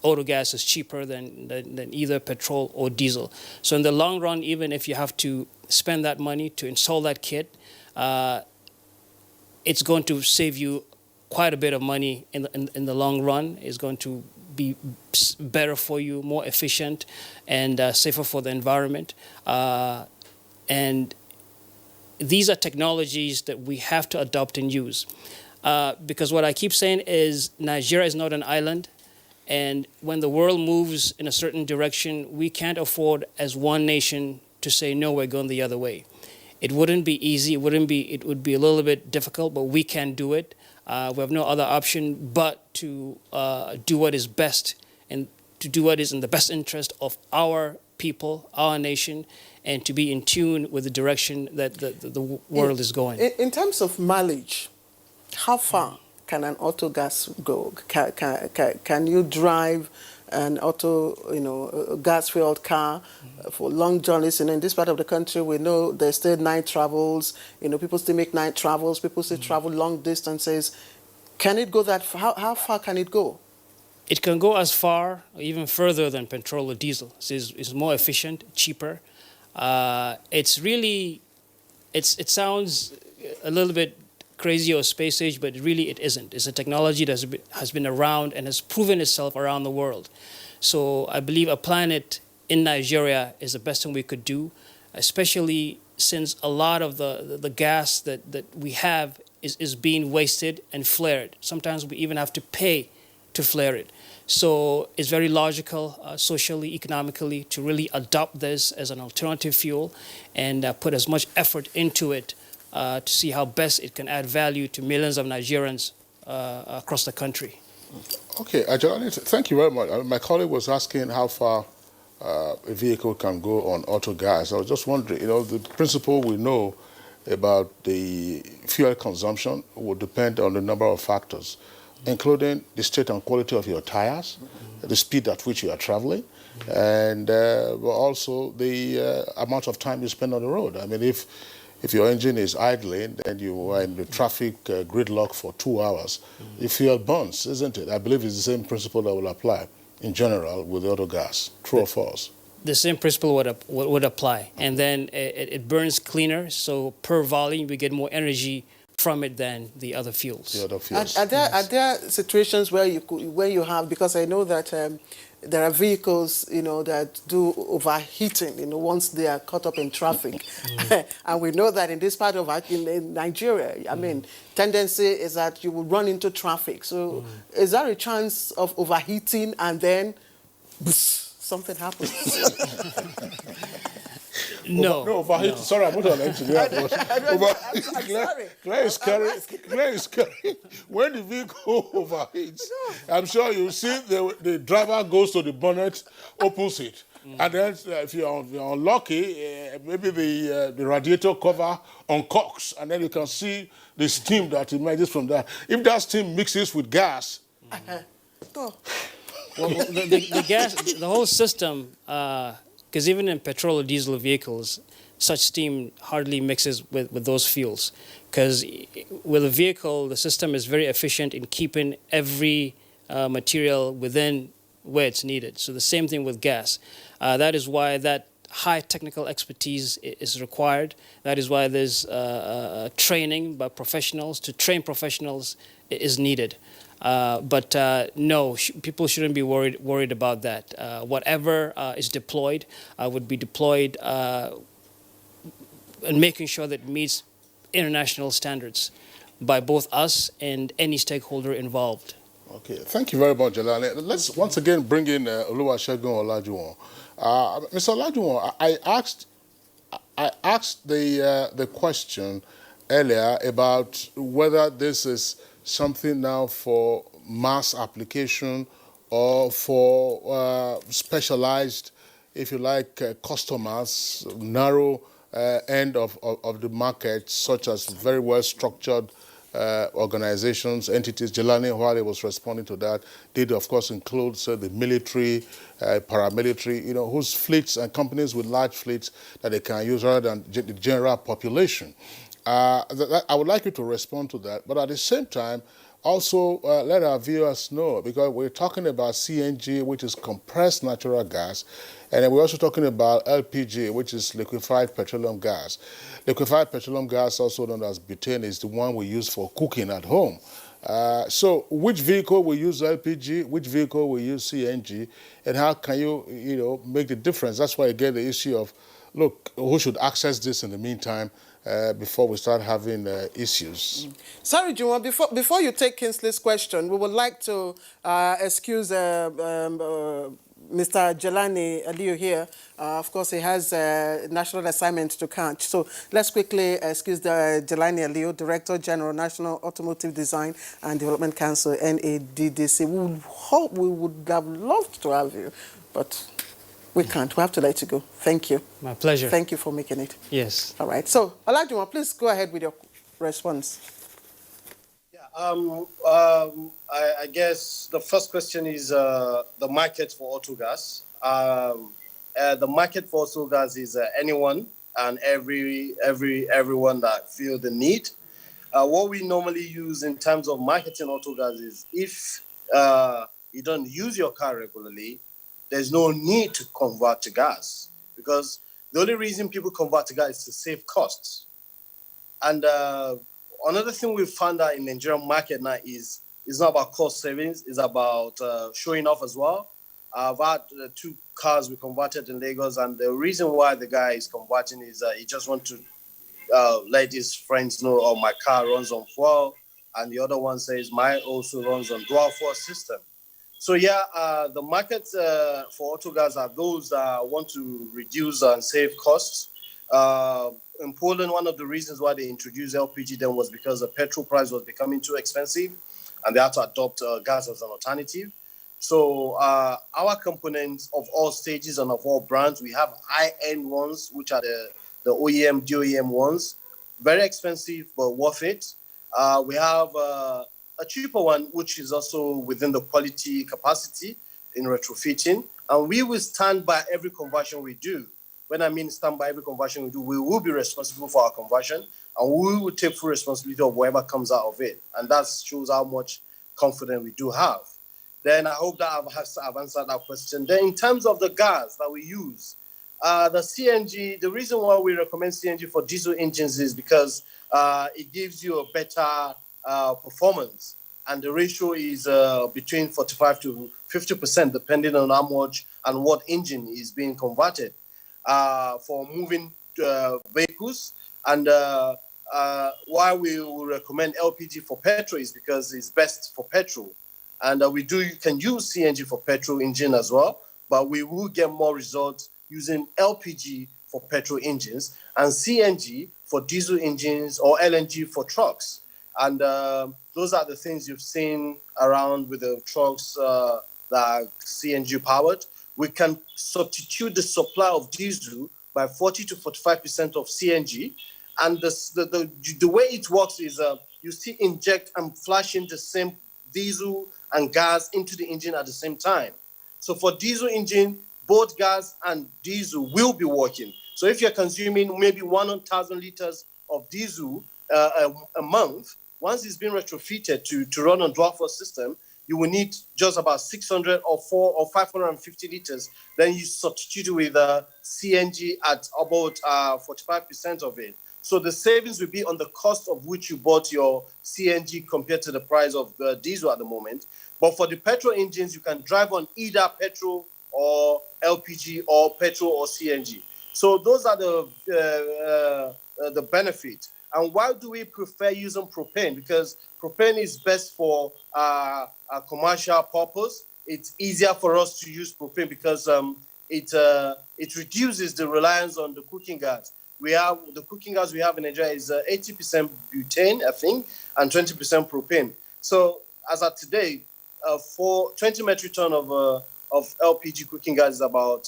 autogas is cheaper than either petrol or diesel. So in the long run, even if you have to spend that money to install that kit, it's going to save you quite a bit of money in the long run. It's going to be better for you, more efficient, and safer for the environment. And these are technologies that we have to adopt and use. Because what I keep saying is Nigeria is not an island. And when the world moves in a certain direction, we can't afford as one nation to say, no, we're going the other way. It wouldn't be easy. It would be a little bit difficult, but we can do it. We have no other option but to do what is best and to do what is in the best interest of our people, our nation, and to be in tune with the direction that the world is going. In terms of mileage, how far can an autogas go? Can you drive an gas-fueled car for long journeys? And in this part of the country, we know there's still night travels. People still make night travels. People still travel long distances. Can it go that far? How far can it go? It can go as far, or even further than petrol or diesel. It's more efficient, cheaper. It sounds a little bit crazy or space age, but really it isn't. It's a technology that has been around and has proven itself around the world. So I believe applying it in Nigeria is the best thing we could do, especially since a lot of the gas that we have is being wasted and flared. Sometimes we even have to pay to flare it. So it's very logical, socially, economically, to really adopt this as an alternative fuel and put as much effort into it to see how best it can add value to millions of Nigerians across the country. Okay, Ajalani, thank you very much. My colleague was asking how far a vehicle can go on autogas. I was just wondering, the principle we know about the fuel consumption will depend on a number of factors, including the state and quality of your tires, the speed at which you are traveling, and also the amount of time you spend on the road. I mean, if your engine is idling and you are in the traffic gridlock for 2 hours, the fuel burns, isn't it? I believe it's the same principle that will apply in general with autogas. True or false? The same principle would apply. And then it burns cleaner, so per volume we get more energy from it than the other fuels. Are there situations where you have, because I know that there are vehicles, that do overheating, once they are caught up in traffic. And we know that in this part of in Nigeria, I mean, tendency is that you will run into traffic. So is there a chance of overheating and then something happens? No. No, overheat. No. Sorry, I'm not an engineer. I'm sorry. Claire is scary. When the vehicle overheats, I'm sure you see the driver goes to the bonnet, opens it. And then if you're unlucky, maybe the radiator cover uncocks, and then you can see the steam that emerges from that. If that steam mixes with gas... Well, the gas, the whole system... because even in petrol or diesel vehicles, such steam hardly mixes with those fuels. Because with a vehicle, the system is very efficient in keeping every material within where it's needed. So the same thing with gas. That is why that high technical expertise is required. That is why there's training by professionals. To train professionals is needed. But no, people shouldn't be worried about that. Whatever is deployed would be deployed and making sure that it meets international standards by both us and any stakeholder involved. Okay, thank you very much, Jelani. Let's once again bring in Oluwasegun Olajuwon. Mr. Olajuwon, I asked the question earlier about whether this is something now for mass application or for specialized, if you like, customers, narrow end of the market, such as very well-structured organizations, entities. Jelani, while he was responding to that, did, of course, include the military, paramilitary, whose fleets and companies with large fleets that they can use rather than the general population. I would like you to respond to that, but at the same time, also let our viewers know, because we're talking about CNG, which is compressed natural gas, and then we're also talking about LPG, which is liquefied petroleum gas. Liquefied petroleum gas, also known as butane, is the one we use for cooking at home. So which vehicle will use LPG, which vehicle will use CNG, and how can you, make the difference? That's why you get the issue of, look, who should access this in the meantime? before we start having issues. Sorry, Juma, before you take Kingsley's question, we would like to excuse Mr. Jelani Aliyu here. Of course, he has a national assignment to catch. So let's quickly excuse the Jelani Aliyu, Director General, National Automotive Design and Development Council, NADDC. We would have loved to have you, but we can't. We have to let you go. Thank you. My pleasure. Thank you for making it. Yes. All right. So, Olajuma, please go ahead with your response. I guess the first question is the market for Autogas. The market for Autogas is anyone and everyone that feel the need. What we normally use in terms of marketing Autogas is if you don't use your car regularly, there's no need to convert to gas, because the only reason people convert to gas is to save costs. And another thing we've found out in the Nigerian market now is it's not about cost savings, it's about showing off as well. I've had 2 cars we converted in Lagos, and the reason why the guy is converting is he just wants to let his friends know, oh, my car runs on fuel, and the other one says, mine also runs on dual fuel system. So yeah, the market for Autogas are those that want to reduce and save costs. In Poland, one of the reasons why they introduced LPG then was because the petrol price was becoming too expensive, and they had to adopt gas as an alternative. So our components of all stages and of all brands, we have high-end ones, which are the OEM, DOEM ones, very expensive but worth it. We have a cheaper one, which is also within the quality capacity in retrofitting. And we will stand by every conversion we do. When I mean stand by every conversion we do, we will be responsible for our conversion, and we will take full responsibility of whatever comes out of it. And that shows how much confidence we do have. Then I hope that I've answered that question. Then in terms of the gas that we use, the CNG, the reason why we recommend CNG for diesel engines is because it gives you a better performance, and the ratio is between 45 to 50%, depending on how much and what engine is being converted for moving vehicles. And why we will recommend LPG for petrol is because it's best for petrol, and you can use CNG for petrol engine as well, but we will get more results using LPG for petrol engines and CNG for diesel engines or LNG for trucks. And those are the things you've seen around with the trucks that are CNG powered. We can substitute the supply of diesel by 40 to 45% of CNG. And the way it works is you still inject and flash in the same diesel and gas into the engine at the same time. So for diesel engine, both gas and diesel will be working. So if you're consuming maybe 100,000 liters of diesel a month, once it's been retrofitted to run on dual fuel system, you will need just about 600 or 400 or 550 liters. Then you substitute with CNG at about 45% of it. So the savings will be on the cost of which you bought your CNG compared to the price of the diesel at the moment. But for the petrol engines, you can drive on either petrol or LPG or petrol or CNG. So those are the benefit. And why do we prefer using propane? Because propane is best for a commercial purpose. It's easier for us to use propane because it reduces the reliance on the cooking gas. The cooking gas we have in Nigeria is 80% butane, I think, and 20% propane. So as of today, for 20 metric ton of LPG cooking gas is about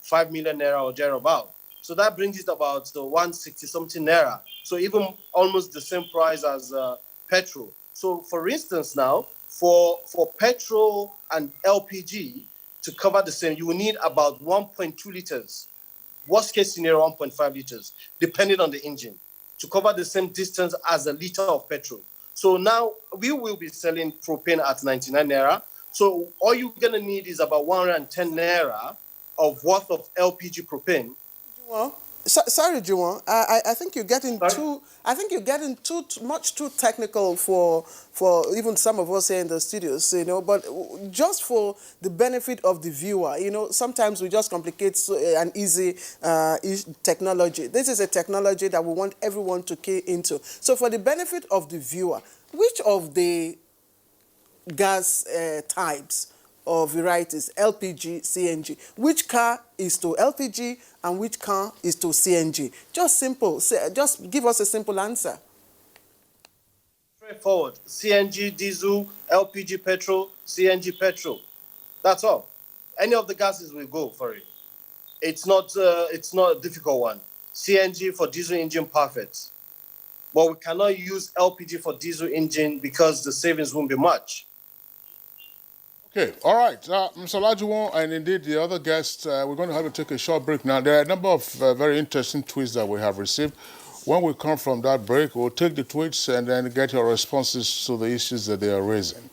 5 million naira or thereabout. So that brings it about 160 something naira. So even almost the same price as petrol. So for instance now, for petrol and LPG to cover the same, you will need about 1.2 liters. Worst case scenario, 1.5 liters, depending on the engine, to cover the same distance as a liter of petrol. So now we will be selling propane at 99 naira. So all you're going to need is about 110 naira of worth of LPG propane. Well, Sorry, Juwon. I think you're getting too. I think you're getting much too technical for even some of us here in the studios. But just for the benefit of the viewer, sometimes we just complicate an easy technology. This is a technology that we want everyone to key into. So for the benefit of the viewer, which of the gas types or varieties, LPG, CNG, which car is to LPG and which car is to CNG? Just simple. Just give us a simple answer. Straightforward. CNG, diesel, LPG petrol, CNG petrol. That's all. Any of the gases will go for it. It's not a difficult one. CNG for diesel engine, perfect. But we cannot use LPG for diesel engine because the savings won't be much. Okay, all right. Mr. Lajuwon and indeed the other guests, we're going to have to take a short break now. There are a number of very interesting tweets that we have received. When we come from that break, we'll take the tweets and then get your responses to the issues that they are raising.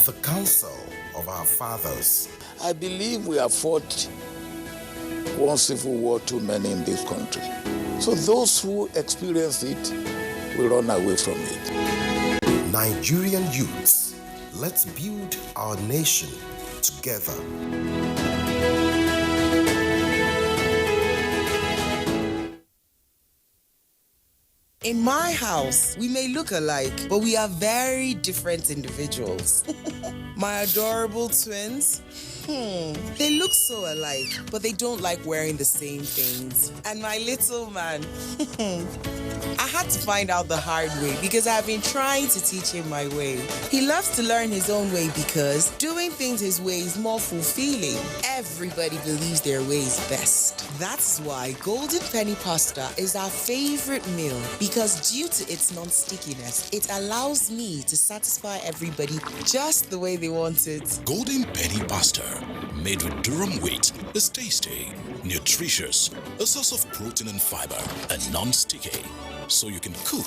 The counsel of our fathers. I believe we have fought one civil war too many in this country. So those who experience it will run away from it. Nigerian youths, let's build our nation together. In my house, we may look alike, but we are very different individuals. My adorable twins, they look so alike, but they don't like wearing the same things. And my little man, I had to find out the hard way because I've been trying to teach him my way. He loves to learn his own way because doing things his way is more fulfilling. Everybody believes their way is best. That's why Golden Penny Pasta is our favorite meal because due to its non-stickiness, it allows me to satisfy everybody just the way they want it. Golden Penny Pasta, made with durum wheat, is tasty, nutritious, a source of protein and fiber, and non-sticky. So you can cook,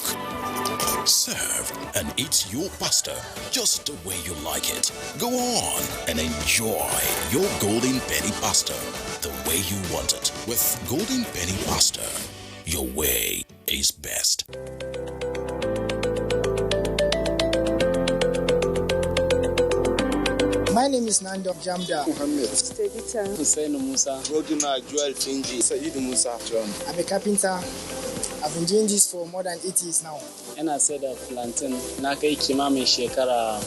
serve, and eat your pasta just the way you like it. Go on and enjoy your Golden Penny Pasta the way you want it. With Golden Penny Pasta, your way is best. My name is Nando Jamda Muhammad. Stevita Hussein Musa. Rodina Joel Chinji. Said Musa. John. I'm a carpenter. I've been doing this for more than 8 years now. And I said that plantain. Nakai Kimami Shekara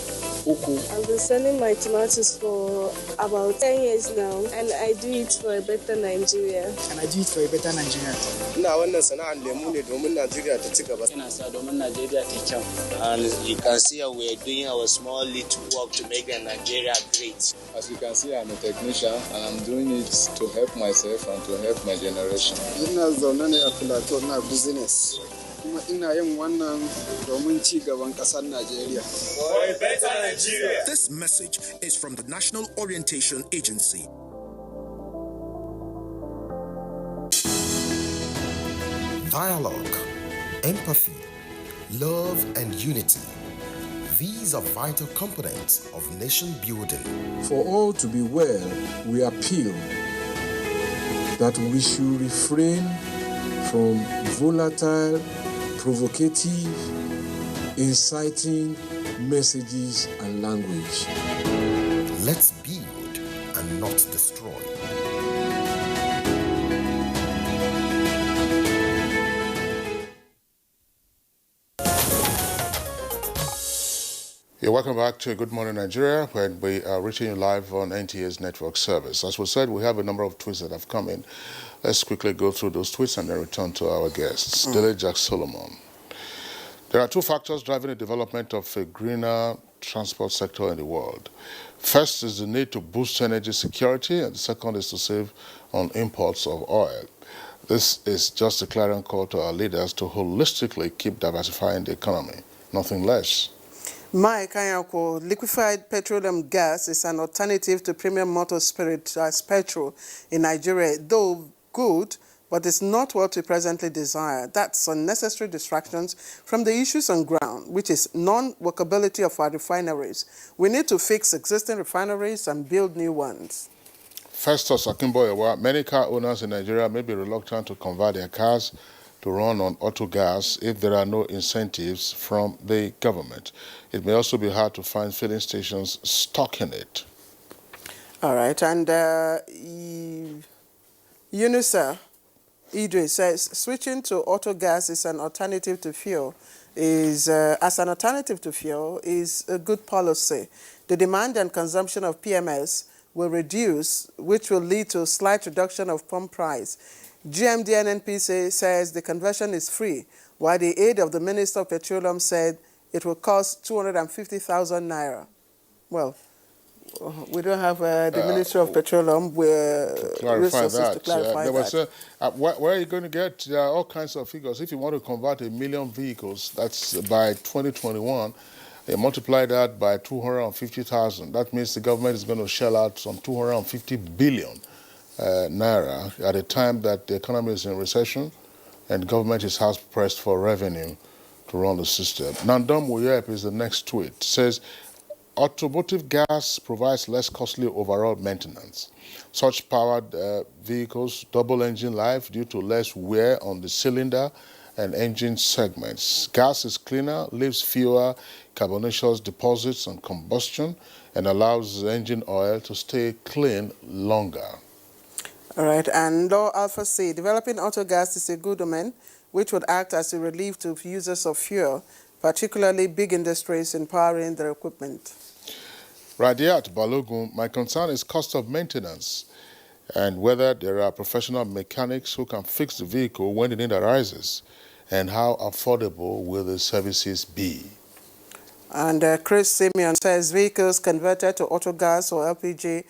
Uku. I've been selling my tomatoes for about 10 years now, and I do it for a better Nigeria. And I do it for a better Nigeria. Now, when the Sana and Lemune Domin Nigeria to take about Domin Nigeria take care. And you can see we are doing our small little work to make Nigeria great. As you can see, I'm a technician and I'm doing it to help myself and to help my generation. Business. Ina yin wannan domin ci gaban ƙasar Najeriya. For a better Nigeria. This message is from the National Orientation Agency. Dialogue, empathy, love, and unity. These are vital components of nation building. For all to be well, we appeal that we should refrain from volatile, provocative, inciting messages and language. Let's build and not destroy. Yeah, welcome back to Good Morning Nigeria, where we are reaching you live on NTA's network service. As we said, we have a number of tweets that have come in. Let's quickly go through those tweets and then return to our guests. Dele Jack Solomon. There are two factors driving the development of a greener transport sector in the world. First is the need to boost energy security, and the second is to save on imports of oil. This is just a clarion call to our leaders to holistically keep diversifying the economy, nothing less. Mike Ayako, liquefied petroleum gas is an alternative to premium motor spirit as petrol in Nigeria, though good, but it's not what we presently desire. That's unnecessary distractions from the issues on ground, which is non-workability of our refineries. We need to fix existing refineries and build new ones. Festus Akimboyewa, many car owners in Nigeria may be reluctant to convert their cars to run on autogas if there are no incentives from the government. It may also be hard to find filling stations stocking it. All right, and Yunusa Idris says switching to autogas is an alternative to fuel is a good policy. The demand and consumption of PMS will reduce, which will lead to a slight reduction of pump price. GMD NNPC says the conversion is free, while the aide of the Minister of Petroleum said it will cost 250,000 naira. Well, we don't have the Ministry of Petroleum resources to clarify that. Where are you going to get? There are all kinds of figures. If you want to convert 1 million vehicles, that's by 2021, you multiply that by 250,000. That means the government is going to shell out some 250 billion naira at a time that the economy is in recession and government is hard-pressed for revenue to run the system. Nandom Woyep is the next tweet. It says, automotive gas provides less costly overall maintenance. Such powered vehicles double engine life due to less wear on the cylinder and engine segments. Gas is cleaner, leaves fewer carbonaceous deposits on combustion, and allows engine oil to stay clean longer. All right, and Law Alpha C, developing autogas is a good domain which would act as a relief to users of fuel, particularly big industries in powering their equipment. Radiat Balogun, my concern is cost of maintenance and whether there are professional mechanics who can fix the vehicle when the need arises, and how affordable will the services be. And Chris Simeon says vehicles converted to autogas or LPG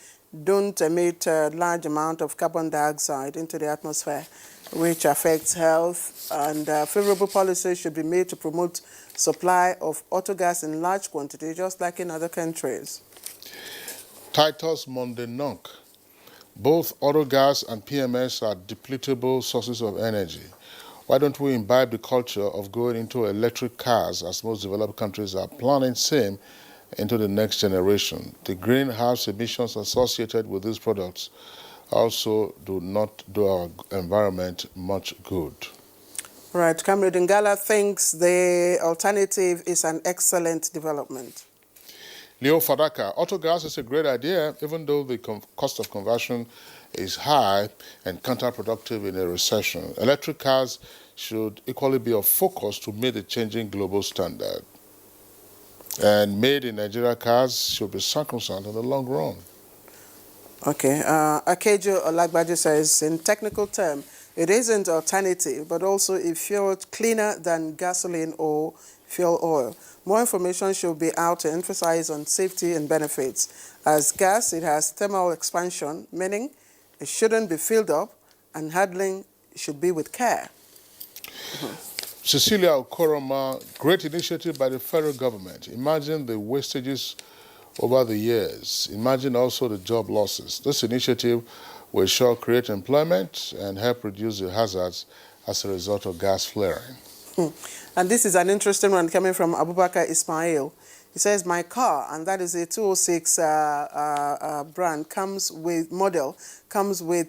don't emit a large amount of carbon dioxide into the atmosphere, which affects health, and favorable policies should be made to promote supply of autogas in large quantity, just like in other countries. Titus Mondenonk, both autogas and PMS are depletable sources of energy. Why don't we imbibe the culture of going into electric cars, as most developed countries are planning same, into the next generation? The greenhouse emissions associated with these products also do not do our environment much good. Right, Comrade Ngala thinks the alternative is an excellent development. Leo Fadaka, autogas is a great idea, even though the cost of conversion is high and counterproductive in a recession. Electric cars should equally be of focus to meet the changing global standard. And made in Nigeria cars should be sacrosanct in the long run. Okay, Akejo Olagbaji says, in technical term, it isn't alternative, but also a fuel cleaner than gasoline or fuel oil. More information should be out to emphasize on safety and benefits. As gas, it has thermal expansion, meaning it shouldn't be filled up, and handling should be with care. Cecilia Okoroma, great initiative by the federal government. Imagine the wastages over the years. Imagine also the job losses. This initiative will sure create employment and help reduce the hazards as a result of gas flaring. And this is an interesting one coming from Abubakar Ismail. He says, my car, and that is a 206 brand, comes with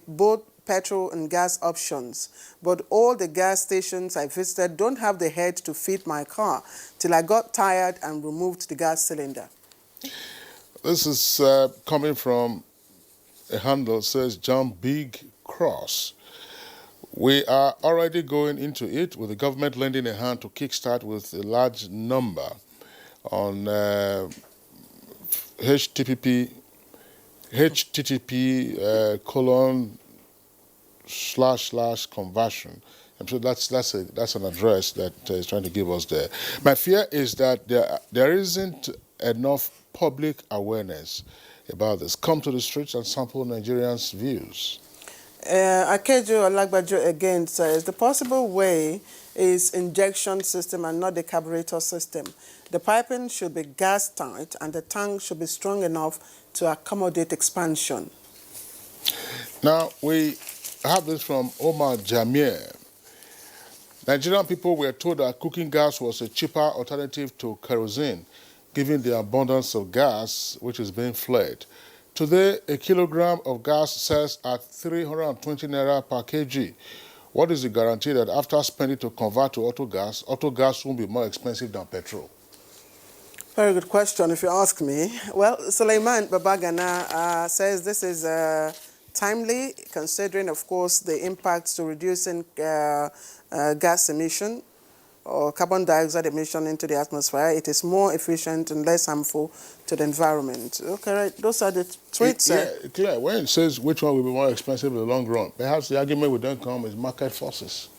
both petrol and gas options. But all the gas stations I visited don't have the head to fit my car till I got tired and removed the gas cylinder. This is coming from a handle, says John Big Cross. We are already going into it with the government lending a hand to kickstart with a large number on http://conversion. I'm sure that's an address that is trying to give us there. My fear is that there isn't enough public awareness about this. Come to the streets and sample Nigerians' views. Akejo Olagbajo again says, the possible way is injection system and not the carburetor system. The piping should be gas tight and the tank should be strong enough to accommodate expansion. Now, we have this from Omar Jamir. Nigerian people were told that cooking gas was a cheaper alternative to kerosene, given the abundance of gas which is being flared. Today, a kilogram of gas sells at 320 naira per kg. What is the guarantee that after spending to convert to autogas won't be more expensive than petrol? Very good question, if you ask me. Well, Suleiman Babagana says this is timely, considering, of course, the impacts to reducing gas emission or carbon dioxide emission into the atmosphere. It is more efficient and less harmful to the environment. Okay, right. Those are the tweets. Yeah, clear. When it says which one will be more expensive in the long run, perhaps the argument would then come is market forces.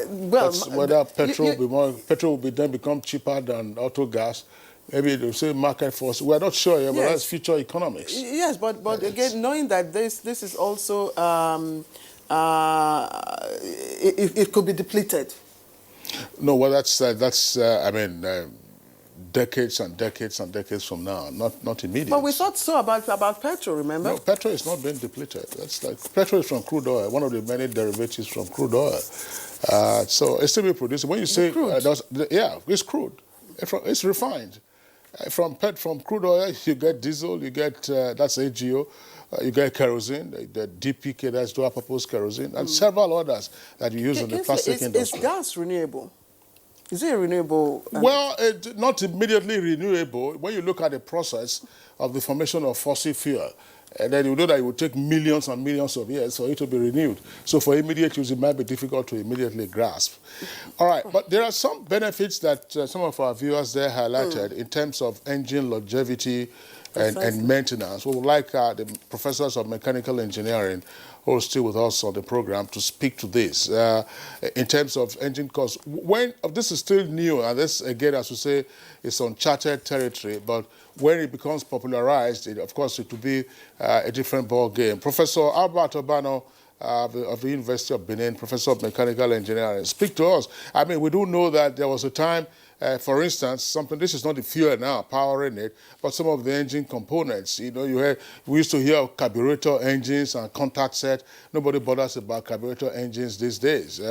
Well, that's whether petrol will then become cheaper than auto gas. Maybe they'll say market force. We're not sure yet, but that's future economics. Yes, but again, knowing that this is also it could be depleted. No, well, that's I mean, decades and decades and decades from now, not immediate. But we thought so about petrol, remember? No, petrol is not being depleted. That's like petrol is from crude oil, one of the many derivatives from crude oil. So it's still being produced. When you say it's crude. It's refined. From crude oil, you get diesel, you get that's AGO, you get kerosene, the DPK, that's dual purpose kerosene, and several others that you use in the plastic industry. Is gas renewable? Is it a renewable? Well, not immediately renewable. When you look at the process of the formation of fossil fuel, and then you know that it will take millions and millions of years for it to be renewed. So for immediate use, it might be difficult to immediately grasp. All right, but there are some benefits that some of our viewers there highlighted in terms of engine longevity and maintenance. We would like the professors of mechanical engineering who are still with us on the program to speak to this in terms of engine costs. This is still new, and this, again, as we say, is uncharted territory, but when it becomes popularized, of course, it will be a different ball game. Professor Albert Obano of the University of Benin, Professor of Mechanical Engineering, speak to us. I mean, we do know that there was a time, for instance, this is not the fuel now powering it, but some of the engine components. You know, we used to hear of carburetor engines and contact set. Nobody bothers about carburetor engines these days.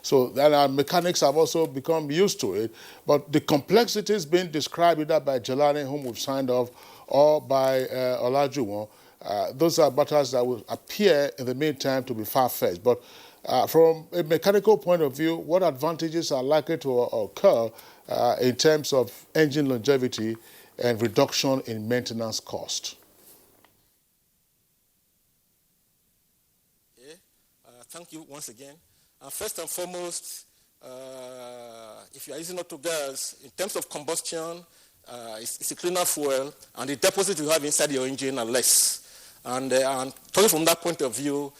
So our mechanics have also become used to it. But the complexities being described either by Jelani, whom we've signed off, or by Olajuwon, those are matters that will appear in the meantime to be far-fetched. But from a mechanical point of view, what advantages are likely to occur in terms of engine longevity and reduction in maintenance cost? Okay. Thank you once again. First and foremost, if you are using autogas, in terms of combustion, it's a cleaner fuel, and the deposits you have inside your engine are less. And talking from that point of view,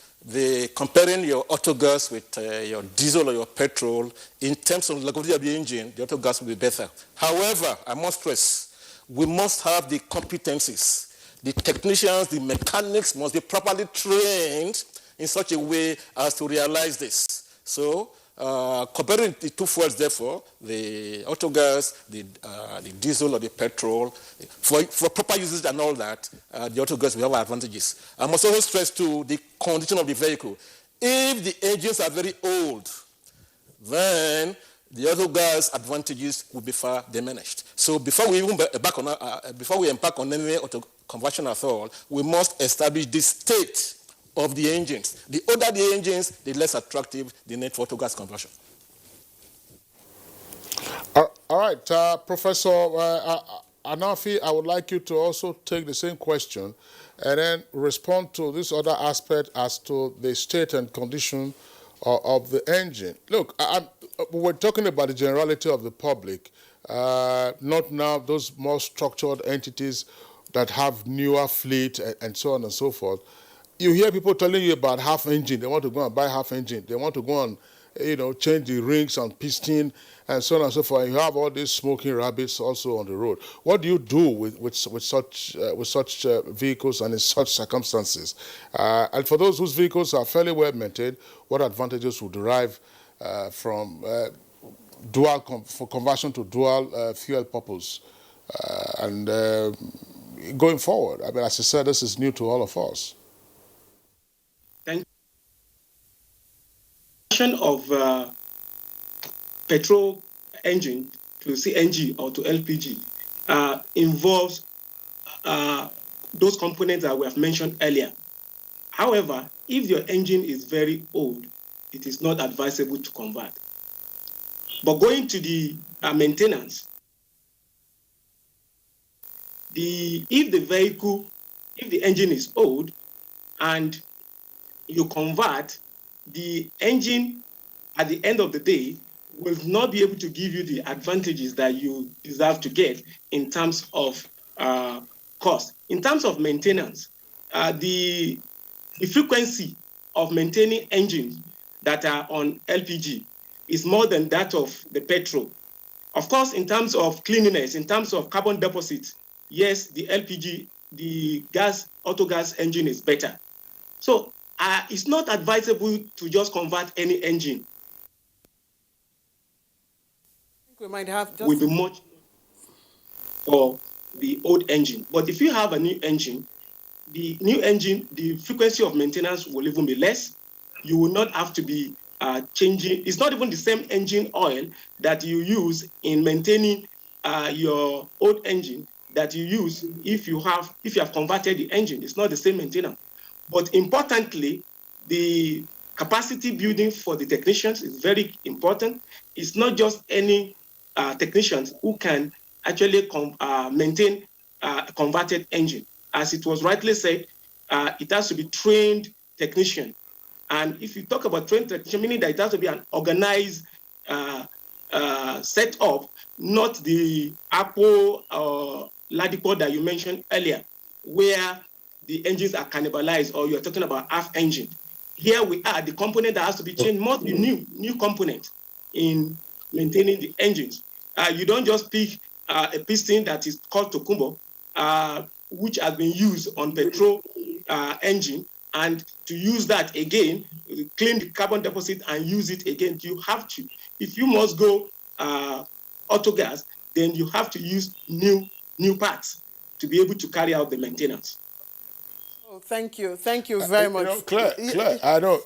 comparing your autogas with your diesel or your petrol, in terms of longevity of the engine, the autogas will be better. However, I must stress, we must have the competencies. The technicians, the mechanics must be properly trained in such a way as to realize this. So, comparing the two fuels, therefore, the autogas, the diesel or the petrol, for proper uses and all that, the autogas will have advantages. I must also stress, too, the condition of the vehicle. If the engines are very old, then the autogas advantages will be far diminished. So before we embark on any auto conversion at all, we must establish the state of the engines. The older the engines, the less attractive the need for autogas conversion. All right, Professor Anafi, I would like you to also take the same question and then respond to this other aspect as to the state and condition of the engine. Look, we're talking about the generality of the public, not now those more structured entities that have newer fleet and so on and so forth. You hear people telling you about half engine. They want to go and buy half engine. They want to go and, change the rings and piston and so on and so forth. And you have all these smoking rabbits also on the road. What do you do with such vehicles and in such circumstances? And for those whose vehicles are fairly well maintained, what advantages will derive from for conversion to dual fuel purpose and going forward? I mean, as I said, this is new to all of us. Of petrol engine to CNG or to LPG involves those components that we have mentioned earlier. However, if your engine is very old, it is not advisable to convert. But going to the maintenance, if the engine is old and you convert, the engine at the end of the day will not be able to give you the advantages that you deserve to get in terms of cost. In terms of maintenance, the frequency of maintaining engines that are on LPG is more than that of the petrol. Of course, in terms of cleanliness, in terms of carbon deposits, yes, the LPG, the autogas engine is better. So it's not advisable to just convert any engine. I think we might have just... Will be much for the old engine. But if you have a new engine, the frequency of maintenance will even be less. You will not have to be changing. It's not even the same engine oil that you use in maintaining your old engine that you use if you have converted the engine. It's not the same maintenance. But importantly, the capacity building for the technicians is very important. It's not just any technicians who can actually maintain a converted engine. As it was rightly said, it has to be trained technician. And if you talk about trained technician, meaning that it has to be an organized setup, not the Apple or Ladipo that you mentioned earlier, where the engines are cannibalized, or you're talking about half engine. Here we are, the component that has to be changed must be new component in maintaining the engines. You don't just pick a piston that is called Tokumbo, which has been used on petrol engine, and to use that again, clean the carbon deposit and use it again. You have to. If you must go autogas, then you have to use new parts to be able to carry out the maintenance. Oh, thank you very much. Claire, I know,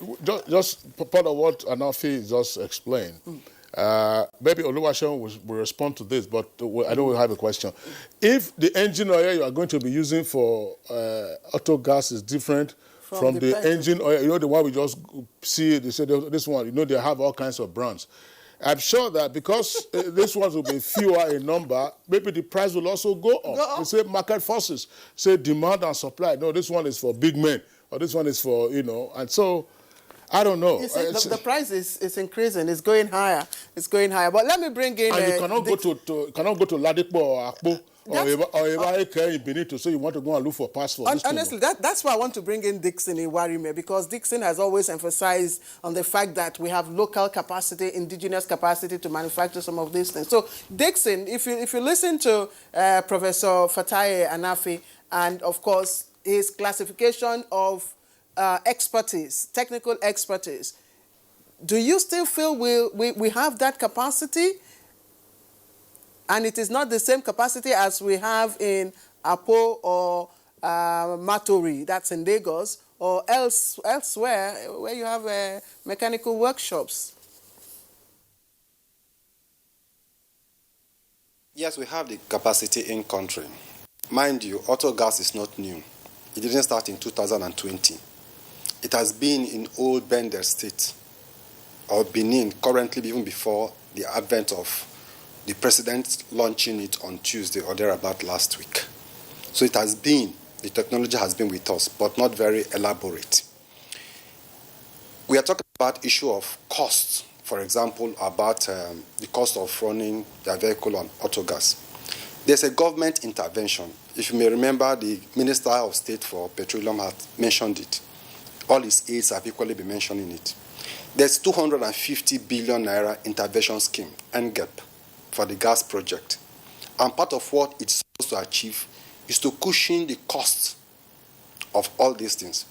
just part of what Anafi just explained. Maybe Oluwaseun will respond to this, but I know we have a question. If the engine oil you are going to be using for autogas is different from the engine oil, the one we just see, they say this one, they have all kinds of brands. I'm sure that because these ones will be fewer in number, maybe the price will also go up. They say market forces, say demand and supply. No, this one is for big men, or this one is for, and so, I don't know. You see, the price is increasing. It's going higher. It's going higher. But let me bring in... And you cannot go to Ladipo or Akpo or in Benito, so you want to go and look for passport. Honestly, that's why I want to bring in Dixon Iwarime, because Dixon has always emphasized on the fact that we have local capacity, indigenous capacity to manufacture some of these things. So, Dixon, if you listen to Professor Fataye Anafi, and of course his classification of expertise, technical expertise, do you still feel we have that capacity? And it is not the same capacity as we have in Apo or Matori, that's in Lagos, or elsewhere where you have mechanical workshops? Yes, we have the capacity in country. Mind you, autogas is not new. It didn't start in 2020. It has been in old Bender State, or Benin, currently even before the advent of the president launching it on Tuesday or thereabout last week. So it has been, the technology has been with us, but not very elaborate. We are talking about issue of costs, for example, about the cost of running their vehicle on autogas. There's a government intervention. If you may remember, the Minister of State for Petroleum had mentioned it. All his aides have equally been mentioning it. There's 250 billion naira intervention scheme, NGEP, for the gas project. And part of what it's supposed to achieve is to cushion the costs of all these things.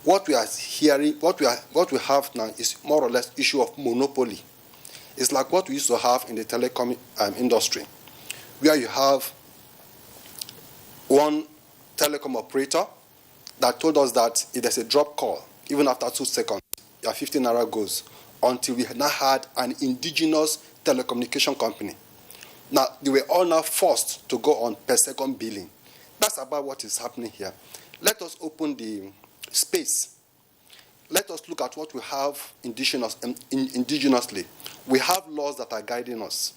What we are hearing, what we have now is more or less issue of monopoly. It's like what we used to have in the telecom industry, where you have one telecom operator that told us that if there's a drop call, even after 2 seconds, your 15 naira goes, until we now had an indigenous telecommunication company. Now, they were all now forced to go on per second billing. That's about what is happening here. Let us open the space. Let us look at what we have indigenously. We have laws that are guiding us.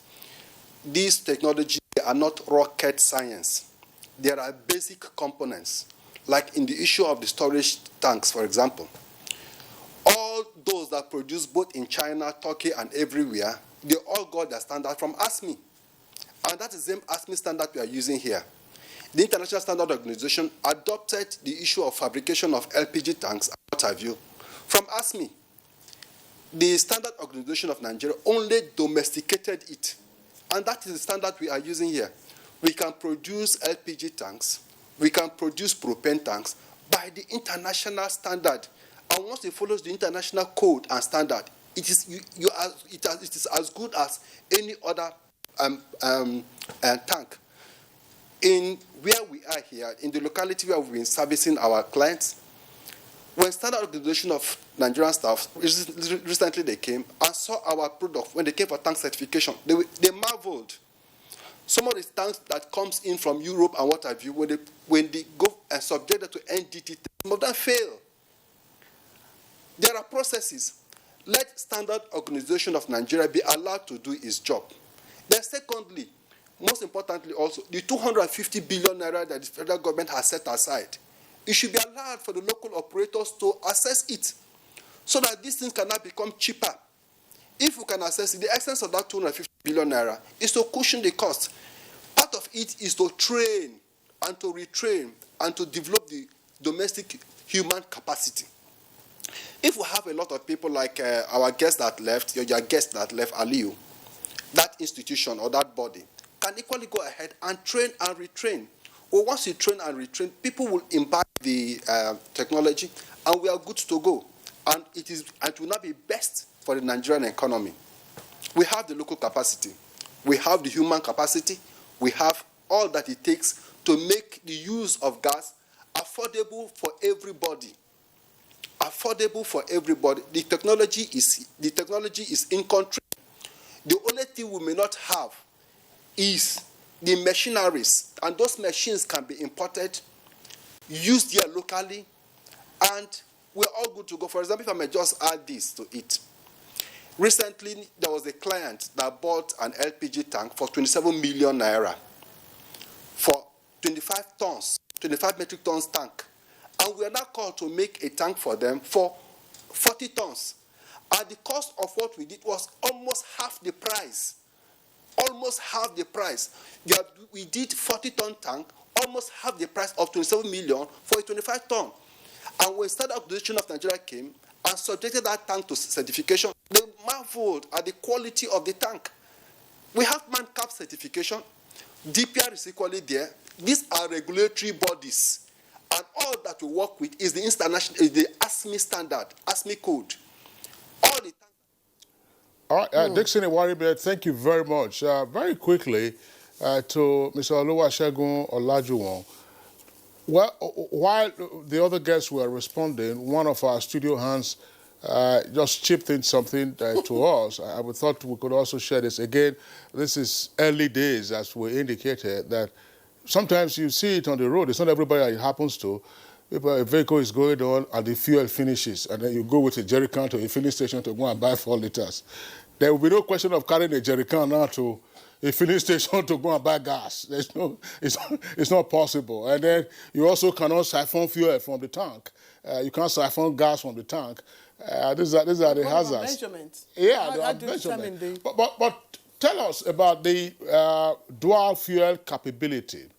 These technologies are not rocket science. There are basic components, like in the issue of the storage tanks, for example. All those that produce both in China, Turkey, and everywhere, they all got their standard from ASME. And that is the same ASME standard we are using here. The International Standard Organization adopted the issue of fabrication of LPG tanks and what have you from ASME. The Standard Organization of Nigeria only domesticated it. And that is the standard we are using here. We can produce LPG tanks, we can produce propane tanks by the international standard. And once it follows the international code and standard, it is as good as any other tank. In where we are here, in the locality where we've been servicing our clients, when Standard Organization of Nigerian staff, recently they came and saw our product, when they came for tank certification, they marveled. Some of the tanks that comes in from Europe and what have you, when they go and subjected to NDT, some of them fail. There are processes. Let Standard Organization of Nigeria be allowed to do its job. Then secondly, most importantly also, the 250 billion naira that the federal government has set aside, it should be allowed for the local operators to assess it so that these things cannot become cheaper. If we can assess it, the essence of that 250 billion naira is to cushion the cost. Part of it is to train and to retrain and to develop the domestic human capacity. If we have a lot of people like our guest that left, your guest that left, Aliyu, that institution or that body can equally go ahead and train and retrain. Well, once you train and retrain, people will imbibe the technology, and we are good to go. And it will not be best for the Nigerian economy. We have the local capacity. We have the human capacity. We have all that it takes to make the use of gas affordable for everybody. Affordable for everybody. The technology is in country. The only thing we may not have is the machineries, and those machines can be imported, used here locally, and we're all good to go. For example, if I may just add this to it. Recently, there was a client that bought an LPG tank for 27 million naira for 25 metric tons tank. And we are now called to make a tank for them for 40 tons. And the cost of what we did was almost half the price. Almost half the price. We did 40-ton tank, almost half the price of 27 million for a 25-ton. And when Standard Organization of Nigeria came and subjected that tank to certification, they marveled at the quality of the tank. We have man-cap certification. DPR is equally there. These are regulatory bodies. And all that we work with is the ASME standard, ASME code. All right, Dixon Iwaribe, thank you very much. Very quickly, to Mr. Oluwasegun Olajuwon. Well, while the other guests were responding, one of our studio hands just chipped in something to us. I thought we could also share this. Again, this is early days, as we indicated, that sometimes you see it on the road. It's not everybody it happens to. A vehicle is going on and the fuel finishes, and then you go with a jerry can to a filling station to go and buy 4 liters. There will be no question of carrying a jerry can now to a filling station to go and buy gas. It's not possible. And then you also cannot siphon fuel from the tank. You can't siphon gas from the tank. These are the hazards. Yeah, how do you determine the... But tell us about the dual fuel capability.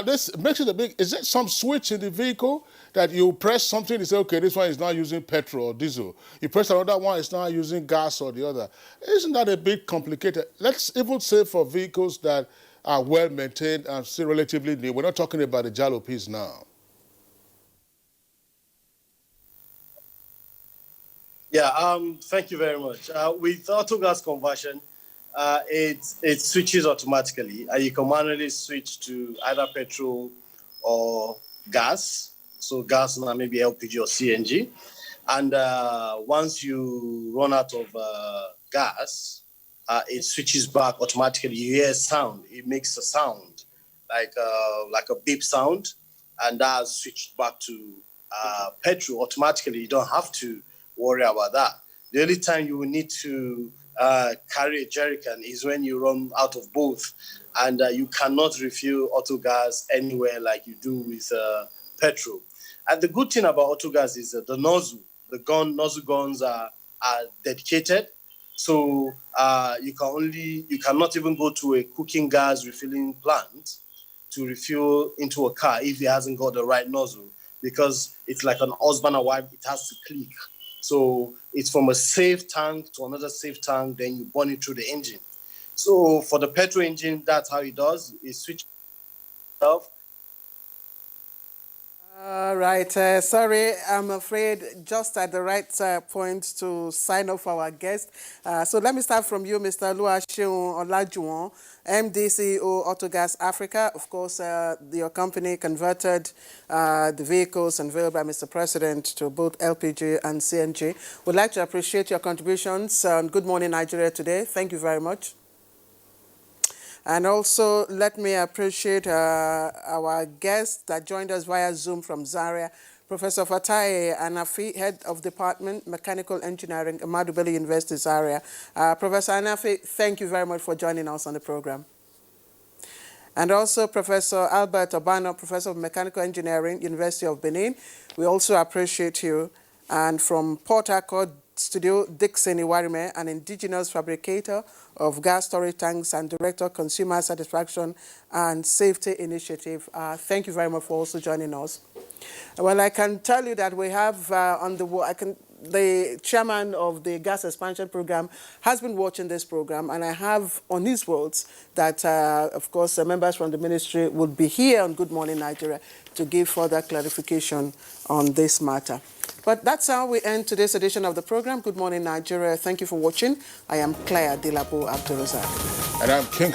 This makes it a big... Is there some switch in the vehicle that you press something and say, okay, this one is now using petrol or diesel. You press another one, it's now using gas or the other. Isn't that a bit complicated? Let's even say for vehicles that are well maintained and still relatively new. We're not talking about the jalopies now. Yeah, thank you very much. With Autogas Conversion, it switches automatically, and you can manually switch to either petrol or gas. So gas now maybe LPG or CNG. And once you run out of gas, it switches back automatically. You hear a sound. It makes a sound. like a beep sound, and that has switched back to petrol automatically. You don't have to worry about that. The only time you will need to carry a jerrycan is when you run out of both, and you cannot refuel Autogas anywhere like you do with petrol. And the good thing about Autogas is the nozzle. Nozzle guns are dedicated, so you cannot even go to a cooking gas refilling plant to refuel into a car if it hasn't got the right nozzle, because it's like an husband and wife, it has to click. So it's from a safe tank to another safe tank, then you burn it through the engine. So for the petrol engine, that's how it does. It switches itself. All right. Sorry, I'm afraid just at the right point to sign off our guest. So let me start from you, Mr. Oluwaseun Olajuwon, MD CEO Autogas Africa. Of course, your company converted the vehicles unveiled by Mr. President to both LPG and CNG. We'd like to appreciate your contributions on Good Morning Nigeria today. Thank you very much. And also, let me appreciate our guest that joined us via Zoom from Zaria, Professor Fatai Anafi, Head of Department, Mechanical Engineering, Ahmadu Bello University, Zaria. Professor Anafi, thank you very much for joining us on the program. And also Professor Albert Obano, Professor of Mechanical Engineering, University of Benin. We also appreciate you. And from Port Harcourt Studio, Dixon Iwarime, an indigenous fabricator of gas storage tanks and director Consumer Satisfaction and Safety Initiative. Thank you very much for also joining us. Well, I can tell you that we have the chairman of the gas expansion program has been watching this program, and I have on his words that, of course, members from the ministry would be here on Good Morning Nigeria to give further clarification on this matter. But that's how we end today's edition of the program, Good Morning Nigeria. Thank you for watching. I am Claire Dilabo Abdulrazak. And I'm King